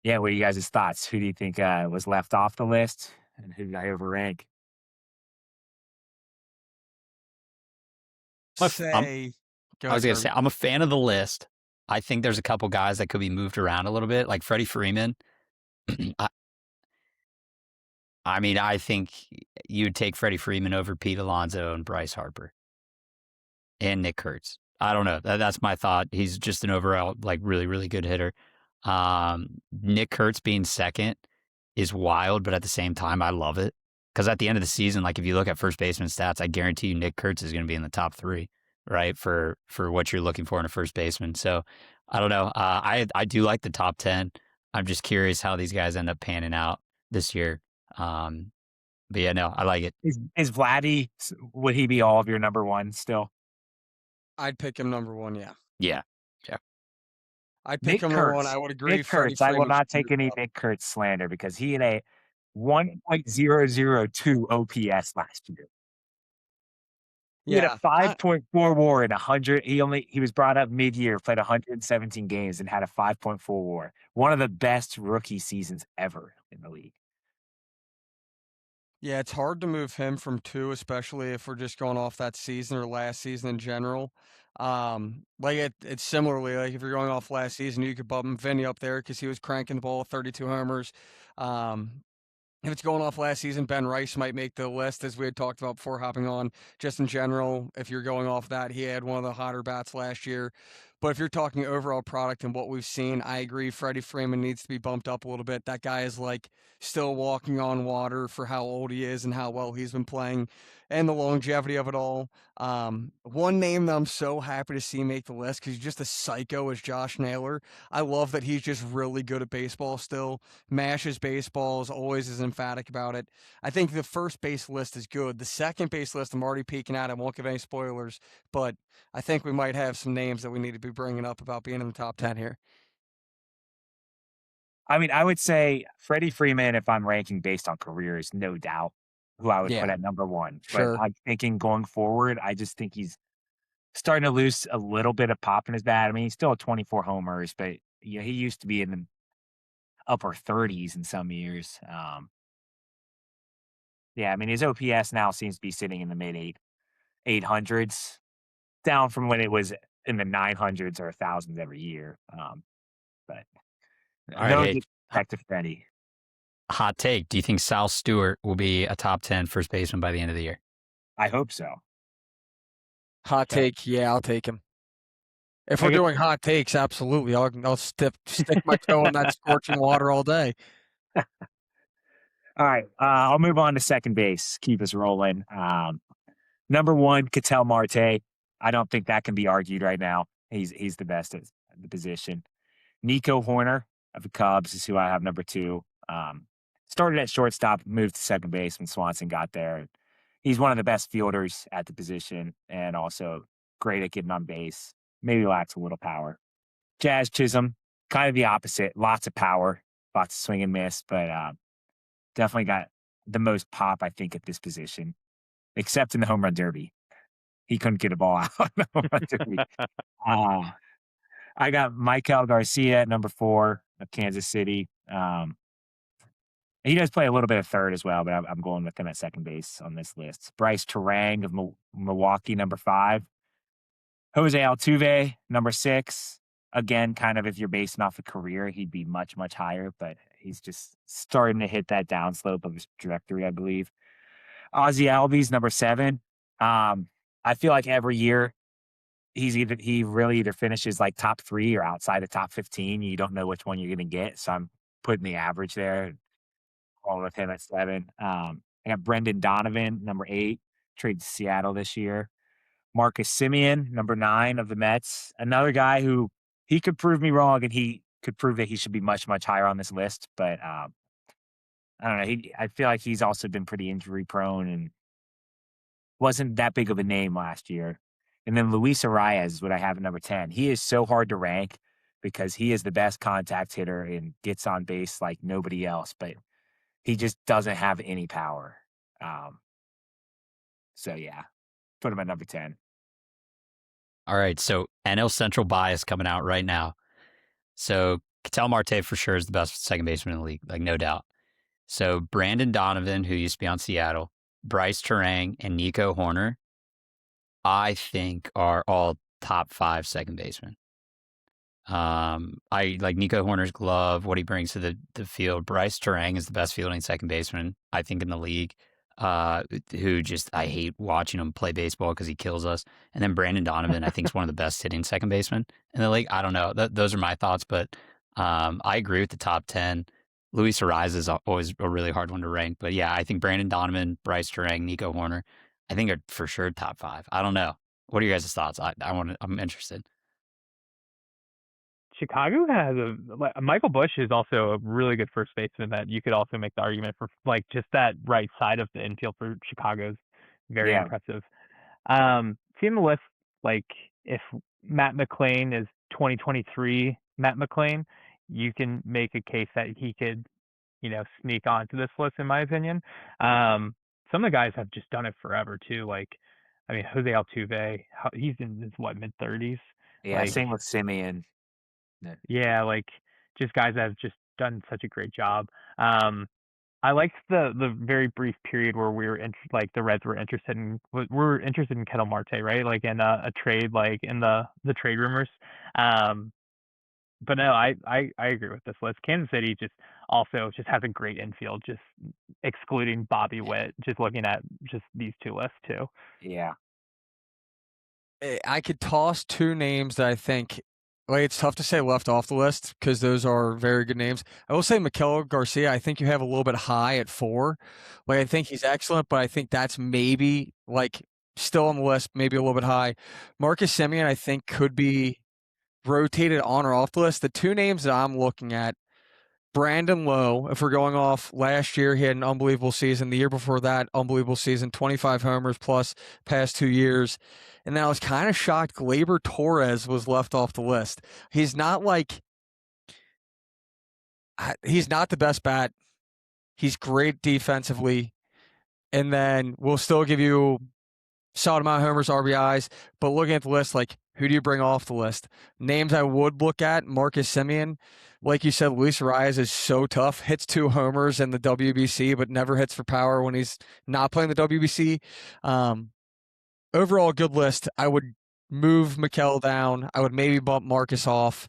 Yeah, what are you guys' thoughts? Who do you think was left off the list, and who did I overrank? say. I was going to say, I'm a fan of the list. I think there's a couple guys that could be moved around a little bit, like Freddie Freeman. I mean, I think you would take Freddie Freeman over Pete Alonso and Bryce Harper and Nick Kurtz. I don't know. That's my thought. He's just an overall, like, really, really good hitter. Nick Kurtz being second is wild, but at the same time, I love it. Because at the end of the season, like, if you look at first baseman stats, I guarantee you Nick Kurtz is going to be in the top three, right? For what you're looking for in a first baseman. So I don't know. I do like the top 10. I'm just curious how these guys end up panning out this year. But yeah, no, I like it. Is Vladdy, would he be all of your number one still? I'd pick him number one, yeah. Yeah. I'd pick him number one. I would agree. Nick Kurtz, I will not take any Nick Kurtz slander because he had a 1.002 OPS last year. He had a 5.4 WAR in 100. He was brought up mid-year, played 117 games, and had a 5.4 WAR. One of the best rookie seasons ever in the league. Yeah, it's hard to move him from 2, especially if we're just going off that season or last season in general. It's similarly, like if you're going off last season, you could bump Vinny up there because he was cranking the ball 32 homers. If it's going off last season, Ben Rice might make the list, as we had talked about before hopping on. Just in general, if you're going off that, he had one of the hotter bats last year. But if you're talking overall product and what we've seen, I agree Freddie Freeman needs to be bumped up a little bit. That guy is like still walking on water for how old he is and how well he's been playing and the longevity of it all. One name that I'm so happy to see make the list because he's just a psycho is Josh Naylor. I love that he's just really good at baseball still. Mashes baseball, is always as emphatic about it. I think the first base list is good. The second base list, I'm already peeking at. I won't give any spoilers, but I think we might have some names that we need to be bringing up about being in the top 10 here. I mean, I would say Freddie Freeman, if I'm ranking based on careers, no doubt who I would put at number one. Sure. But I'm thinking going forward, I just think he's starting to lose a little bit of pop in his bat. I mean, he's still at 24 homers, but he used to be in the upper 30s in some years. Yeah, I mean, his OPS now seems to be sitting in the mid 800s, down from when it was in the 900s or 1000s every year. But all right, back to Freddie. Hot take. Do you think Sal Stewart will be a top 10 first baseman by the end of the year? I hope so. Hot take. Yeah, I'll take him. If we're doing hot takes, absolutely. I'll stick my toe in that scorching water all day. All right. I'll move on to second base. Keep us rolling. Number one, Ketel Marte. I don't think that can be argued right now. He's the best at the position. Nico Horner of the Cubs is who I have number two. Started at shortstop, moved to second base when Swanson got there. He's one of the best fielders at the position and also great at getting on base. Maybe lacks a little power. Jazz Chisholm, kind of the opposite. Lots of power, lots of swing and miss, but definitely got the most pop, I think, at this position, except in the home run derby. He couldn't get a ball out in the home run derby. I got Michael Garcia at number 4 of Kansas City. He does play a little bit of third as well, but I'm going with him at second base on this list. Bryce Terang of Milwaukee, number 5. Jose Altuve, number 6. Again, kind of if you're basing off a career, he'd be much, much higher, but he's just starting to hit that downslope of his trajectory, I believe. Ozzie Albies, number 7. I feel like every year he really either finishes like top 3 or outside the top 15. You don't know which one you're going to get, so I'm putting the average there. Going with him at 7. I got Brendan Donovan, number 8, traded to Seattle this year. Marcus Semien, number 9 of the Mets. Another guy who he could prove me wrong, and he could prove that he should be much, much higher on this list. But I don't know. I feel like he's also been pretty injury prone and wasn't that big of a name last year. And then Luis Arias is what I have at number 10. He is so hard to rank because he is the best contact hitter and gets on base like nobody else, but he just doesn't have any power. So, yeah, put him at number 10. All right, so NL Central bias coming out right now. So Ketel Marte for sure is the best second baseman in the league, like no doubt. So Brandon Donovan, who used to be on Seattle, Bryce Terang, and Nico Horner. I think are all top 5 second basemen. I like Nico Horner's glove, what he brings to the field. Bryce Terang is the best fielding second baseman, I think, in the league. Who just I hate watching him play baseball because he kills us. And then Brandon Donovan, I think, is one of the best hitting second basemen in the league. I don't know. Those are my thoughts, but I agree with the top 10. Luis Ariz is always a really hard one to rank, but yeah, I think Brandon Donovan, Bryce Terang, Nico Horner, I think are for sure top 5. I don't know. What are your guys' thoughts? I'm interested. Chicago has Michael Busch is also a really good first baseman that you could also make the argument for, like, just that right side of the infield for Chicago's very Yeah. impressive. Seeing the list, like, if Matt McLain is 2023 Matt McLain, you can make a case that he could, sneak onto this list, in my opinion. Some of the guys have just done it forever too. Like, I mean, Jose Altuve, he's in his mid-30s. Yeah, Like, same with Simeon. yeah, like, just guys that have just done such a great job. I liked the very brief period where we were like the Reds were interested in Kettle Marte, right? Like in a trade, like in the trade rumors. But no, I agree with this list. Kansas City just has a great infield, just excluding Bobby Witt. Just looking at just these two lists too. Yeah. I could toss 2 names that I think, like, it's tough to say left off the list because those are very good names. I will say Miguel Garcia, I think you have a little bit high at 4. Like, I think he's excellent, but I think that's maybe, like, still on the list, maybe a little bit high. Marcus Semien, I think, could be rotated on or off the list. The 2 names that I'm looking at, Brandon Lowe, if we're going off last year, he had an unbelievable season. The year before that, unbelievable season, 25 homers plus past 2 years. And then I was kind of shocked Gleyber Torres was left off the list. He's not he's not the best bat. He's great defensively. And then we'll still give you solid amount of homers, RBIs. But looking at the list, like, who do you bring off the list? Names I would look at, Marcus Semien. Like you said, Luis Ariz is so tough. Hits 2 homers in the WBC, but never hits for power when he's not playing the WBC. Overall, good list. I would move Miguel down. I would maybe bump Marcus off.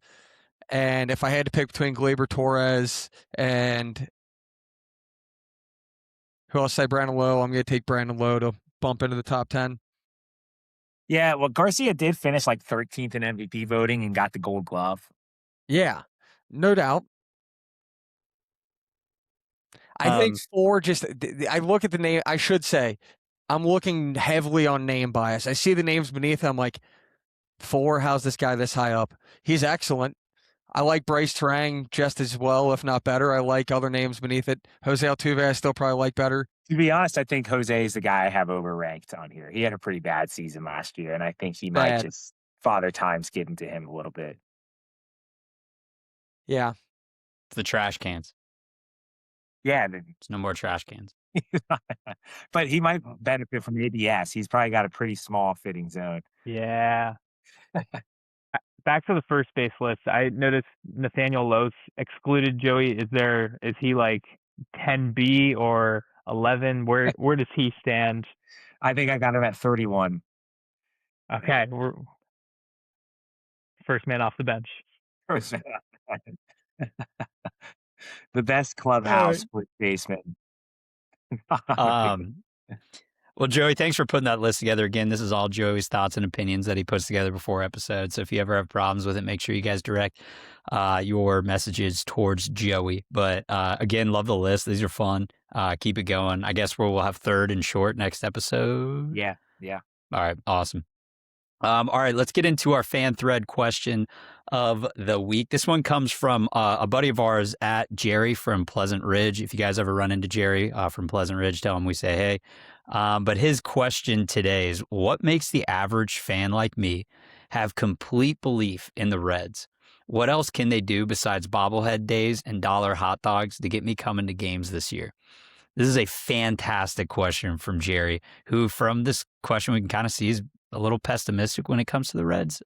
And if I had to pick between Gleyber Torres and who else say Brandon Lowe, I'm going to take Brandon Lowe to bump into the top 10. Yeah, well, Garcia did finish like 13th in MVP voting and got the Gold Glove. Yeah, no doubt. I think 4 just I look at the name. I should say I'm looking heavily on name bias. I see the names beneath. I'm like, 4, how's this guy this high up? He's excellent. I like Bryce Terang just as well, if not better. I like other names beneath it. Jose Altuve, I still probably like better. To be honest, I think Jose is the guy I have overranked on here. He had a pretty bad season last year, and I think he might just Father Time's getting to him a little bit. Yeah. It's the trash cans. Yeah. There's no more trash cans. But he might benefit from ABS. He's probably got a pretty small fitting zone. Yeah. Back to the first base list, I noticed Nathaniel Lowe's excluded. Joey, is he like 10B or 11? Where does he stand? I think I got him at 31. Okay, we're first man off the bench. The best clubhouse with baseman. Well, Joey, thanks for putting that list together again. This is all Joey's thoughts and opinions that he puts together before episodes. So if you ever have problems with it, make sure you guys direct your messages towards Joey. But again, love the list. These are fun. Keep it going. I guess we'll have third and short next episode. Yeah. All right, awesome. All right, let's get into our fan thread question of the week. This one comes from a buddy of ours at Jerry from Pleasant Ridge. If you guys ever run into Jerry from Pleasant Ridge, tell him we say hey. But his question today is, what makes the average fan like me have complete belief in the Reds? What else can they do besides bobblehead days and dollar hot dogs to get me coming to games this year? This is a fantastic question from Jerry, who from this question we can kind of see is a little pessimistic when it comes to the Reds.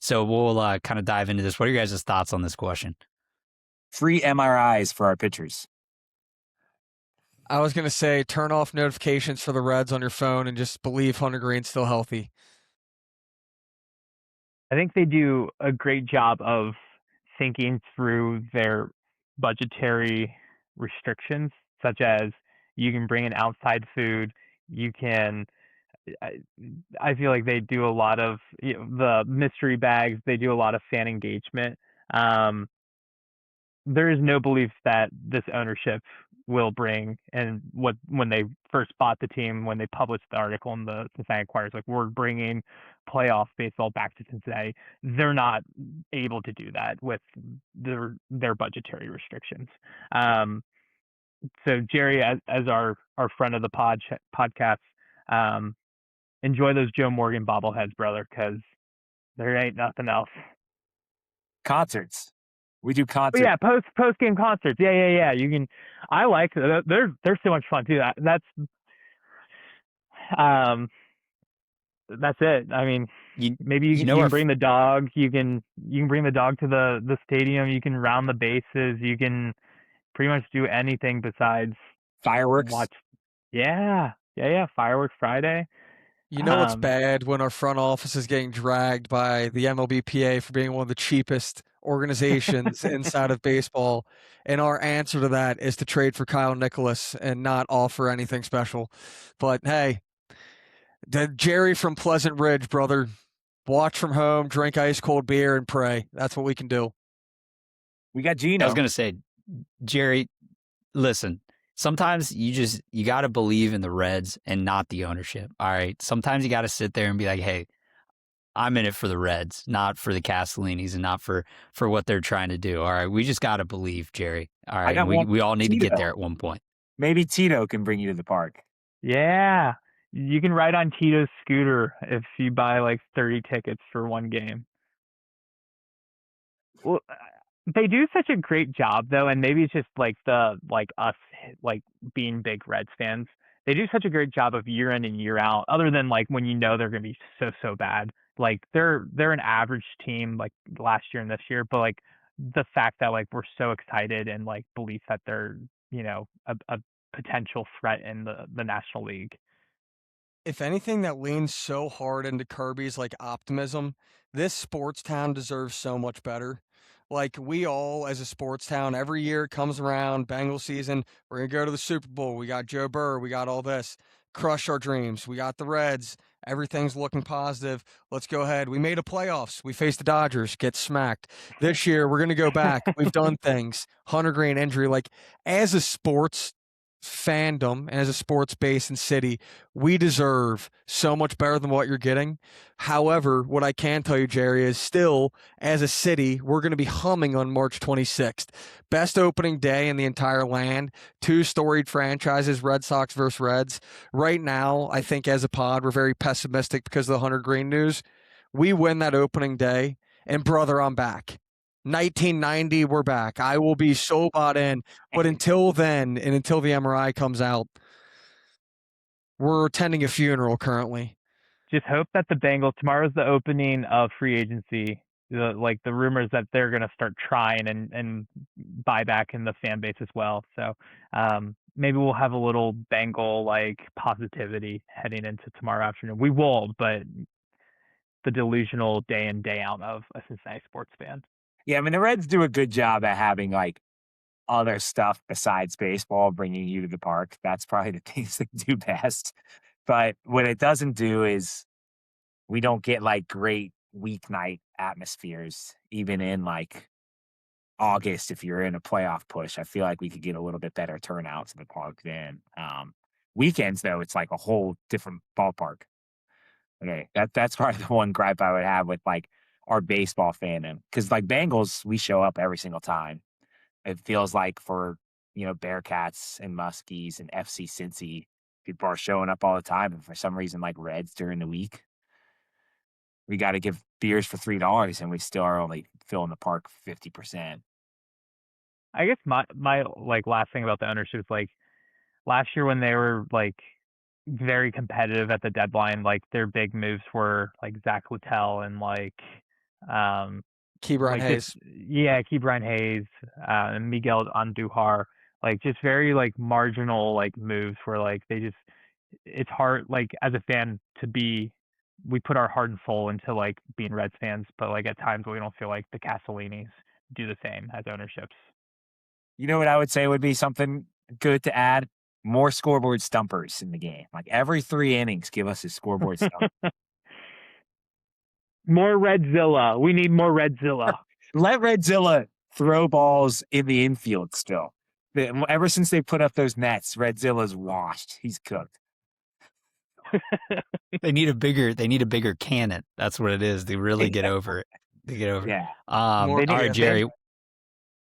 So we'll kind of dive into this. What are your guys' thoughts on this question? Free MRIs for our pitchers. I was going to say turn off notifications for the Reds on your phone and just believe Hunter Greene's still healthy. I think they do a great job of thinking through their budgetary restrictions, such as you can bring in outside food, you can. I, I feel like they do a lot of the mystery bags. They do a lot of fan engagement. Um, there is no belief that this ownership will bring, and what when they first bought the team, when they published the article in the Cincinnati Enquirer, like we're bringing playoff baseball back to Cincinnati. They're not able to do that with their budgetary restrictions. Um, so Jerry, as our friend of the podcast, um, enjoy those Joe Morgan bobbleheads, brother, because there ain't nothing else. Concerts. We do But concerts. yeah, post game concerts. Yeah. You can. I like. They're so much fun too. Um, that's it. I mean, maybe you can bring the dog. You can bring the dog to the stadium. You can round the bases. You can pretty much do anything besides fireworks. Watch. Yeah. Fireworks Friday. You know it's bad when our front office is getting dragged by the MLBPA for being one of the cheapest organizations inside of baseball, and our answer to that is to trade for Kyle Nicholas and not offer anything special. But hey, Jerry from Pleasant Ridge, brother, watch from home, drink ice cold beer, and pray. That's what we can do. We got Gino. I was going to say, Jerry, listen, sometimes you got to believe in the Reds and not the ownership. All right. Sometimes you got to sit there and be like, hey, I'm in it for the Reds, not for the Castellinis and not for what they're trying to do. All right. We just got to believe, Jerry. All right. We all need to get there at one point. Maybe Tito can bring you to the park. Yeah. You can ride on Tito's scooter if you buy like 30 tickets for one game. Well, they do such a great job though, and maybe it's just like us like being big Reds fans. They do such a great job of year in and year out, other than like when you know they're gonna be so bad. Like they're an average team like last year and this year, but like the fact that like we're so excited and like belief that they're, a potential threat in the National League. If anything that leans so hard into Kirby's like optimism, this sports town deserves so much better. Like we all as a sports town, every year it comes around, Bengal season, we're gonna go to the Super Bowl. We got Joe Burrow, we got all this. Crush our dreams. We got the Reds. Everything's looking positive. Let's go ahead. We made a playoffs. We faced the Dodgers, get smacked. This year we're gonna go back. We've done things. Hunter Greene injury. Like as a sports fandom and as a sports base and city, we deserve so much better than what you're getting. However, what I can tell you, Jerry, is still, as a city, we're going to be humming on March 26th. Best opening day in the entire land. Two storied franchises, Red Sox versus Reds. Right now, I think as a pod, we're very pessimistic because of the Hunter Greene news. We win that opening day, and brother, I'm back. 1990, we're back. I will be so bought in. But until then, and until the MRI comes out, we're attending a funeral currently. Just hope that the Bengals, tomorrow's the opening of free agency. The rumors that they're going to start trying and buy back in the fan base as well. So maybe we'll have a little Bengal like positivity heading into tomorrow afternoon. We will, but the delusional day in, day out of a Cincinnati sports fan. Yeah, I mean, the Reds do a good job at having like other stuff besides baseball bringing you to the park. That's probably the things they do best. But what it doesn't do is we don't get like great weeknight atmospheres, even in like August. If you're in a playoff push, I feel like we could get a little bit better turnout to the park then. Weekends, though, it's like a whole different ballpark. Okay, that's probably the one gripe I would have with like our baseball fandom, because like Bengals, we show up every single time. It feels like for Bearcats and Muskies and FC Cincy, people are showing up all the time, and for some reason, like Reds during the week, we got to give beers for $3, and we still are only filling the park 50%. I guess my like last thing about the ownership is like last year when they were like very competitive at the deadline, like their big moves were like Zach Littell and like Ke'Bryan Hayes. Ke'Bryan Hayes, and Miguel Andujar. like just very like marginal like moves where like they just it's hard like as a fan to be we put our heart and soul into like being Reds fans, but like at times we don't feel like the Castellinis do the same as ownerships. You know what I would say would be something good to add? More scoreboard stumpers in the game. Like every 3 innings, give us a scoreboard stump. More Redzilla. We need more Redzilla. Let Redzilla throw balls in the infield still. Ever since they put up those nets, Redzilla's washed. He's cooked. They need a bigger cannon. That's what it is. They really get over it. They get over it. Yeah. All More right, PFA. Jerry.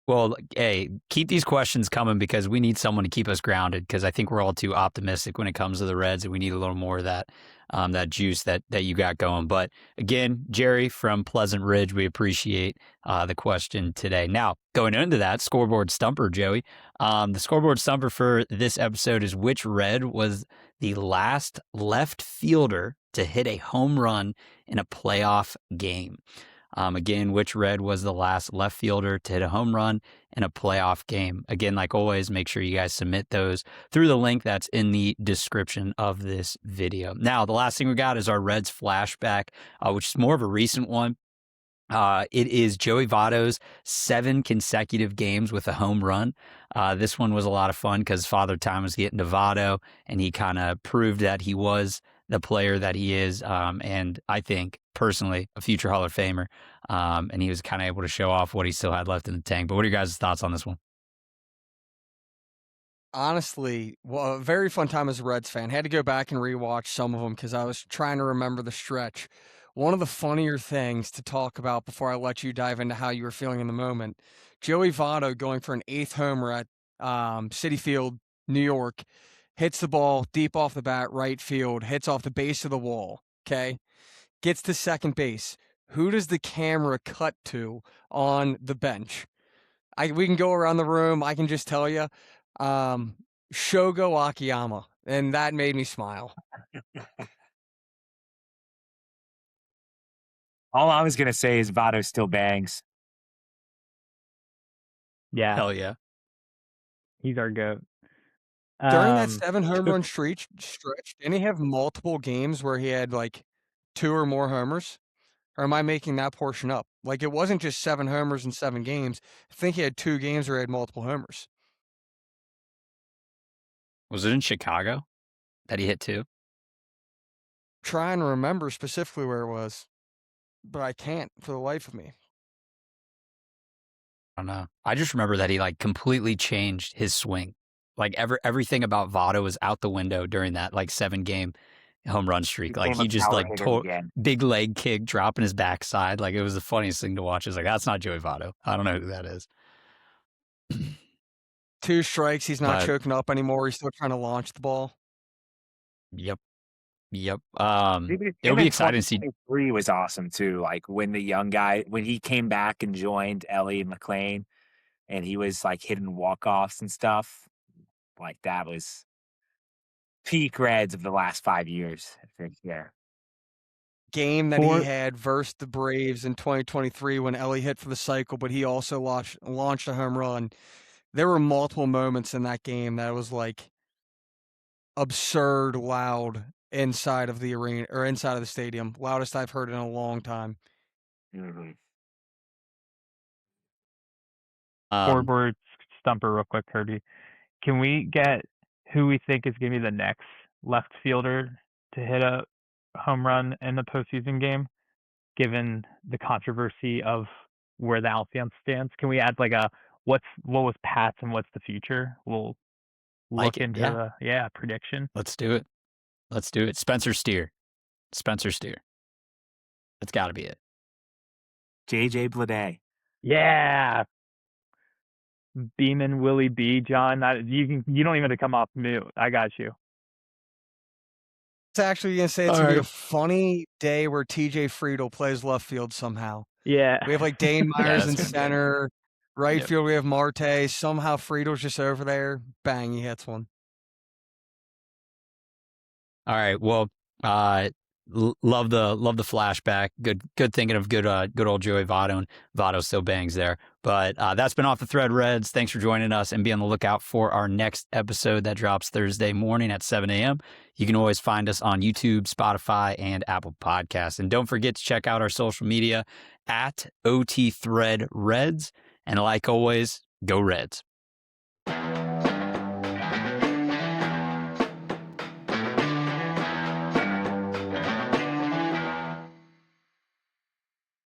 Well, hey, keep these questions coming because we need someone to keep us grounded because I think we're all too optimistic when it comes to the Reds and we need a little more of that that juice that you got going. But again, Jerry from Pleasant Ridge, we appreciate the question today. Now, going into that scoreboard stumper, Joey, the scoreboard stumper for this episode is which Red was the last left fielder to hit a home run in a playoff game? Again, which Red was the last left fielder to hit a home run in a playoff game? Again, like always, make sure you guys submit those through the link that's in the description of this video. Now, the last thing we got is our Reds flashback, which is more of a recent one. It is Joey Votto's 7 consecutive games with a home run. This one was a lot of fun because Father Time was getting to Votto, and he kind of proved that he was the player that he is, and I think personally a future Hall of Famer. And he was kind of able to show off what he still had left in the tank. But what are your guys' thoughts on this one? Honestly, well, a very fun time as a Reds fan. Had to go back and rewatch some of them because I was trying to remember the stretch. One of the funnier things to talk about before I let you dive into how you were feeling in the moment, Joey Votto going for an 8th homer at Citi Field, New York, hits the ball deep off the bat, right field, hits off the base of the wall, okay? Gets to second base. Who does the camera cut to on the bench? We can go around the room. I can just tell you, Shogo Akiyama, and that made me smile. All I was going to say is Votto still bangs. Yeah, Hell yeah. he's our goat. During that 7 home run stretch, didn't he have multiple games where he had like 2 or more homers? Or am I making that portion up? Like it wasn't just 7 homers in 7 games. I think he had 2 games where he had multiple homers. Was it in Chicago that he hit 2? Trying to remember specifically where it was, but I can't for the life of me. I don't know. I just remember that he like completely changed his swing. Like everything about Votto was out the window during that like 7-game home run streak. Like he just like big leg kick, dropping his backside. Like it was the funniest thing to watch. It's like, that's not Joey Votto. I don't know who that is. 2 strikes. He's not choking up anymore. He's still trying to launch the ball. Yep. It'll be exciting to see. 3 was awesome too. Like when the young guy, when he came back and joined Ellie and McLean, and he was like hitting walk-offs and stuff. Like that was peak Reds of the last 5 years, I think. Yeah. Game that he had versus the Braves in 2023 when Ellie hit for the cycle, but he also launched a home run. There were multiple moments in that game that was like absurd loud inside of the arena or inside of the stadium. Loudest I've heard in a long time. Mm-hmm. Scoreboard stumper real quick, Kirby. Can we get who we think is going to be the next left fielder to hit a home run in the postseason game, given the controversy of where the outfield stands? Can we add like what was Pat's and what's the future? We'll look into the prediction. Let's do it. Spencer Steer. That's got to be it. JJ Bleday. Yeah. Beeman Willie B, John. You don't even have to come off mute. I got you. It's actually going to say it's going to be a funny day where TJ Friedel plays left field somehow. Yeah. We have like Dane Myers in center. Right field, we have Marte. Somehow Friedel's just over there. Bang, he hits one. All right. Well, love the flashback. Good thinking of good old Joey Votto, and Votto still bangs there. But that's been Off the Thread Reds. Thanks for joining us, and be on the lookout for our next episode that drops Thursday morning at 7 a.m. You can always find us on YouTube, Spotify, and Apple Podcasts. And don't forget to check out our social media at OT Thread Reds. And like always, go Reds.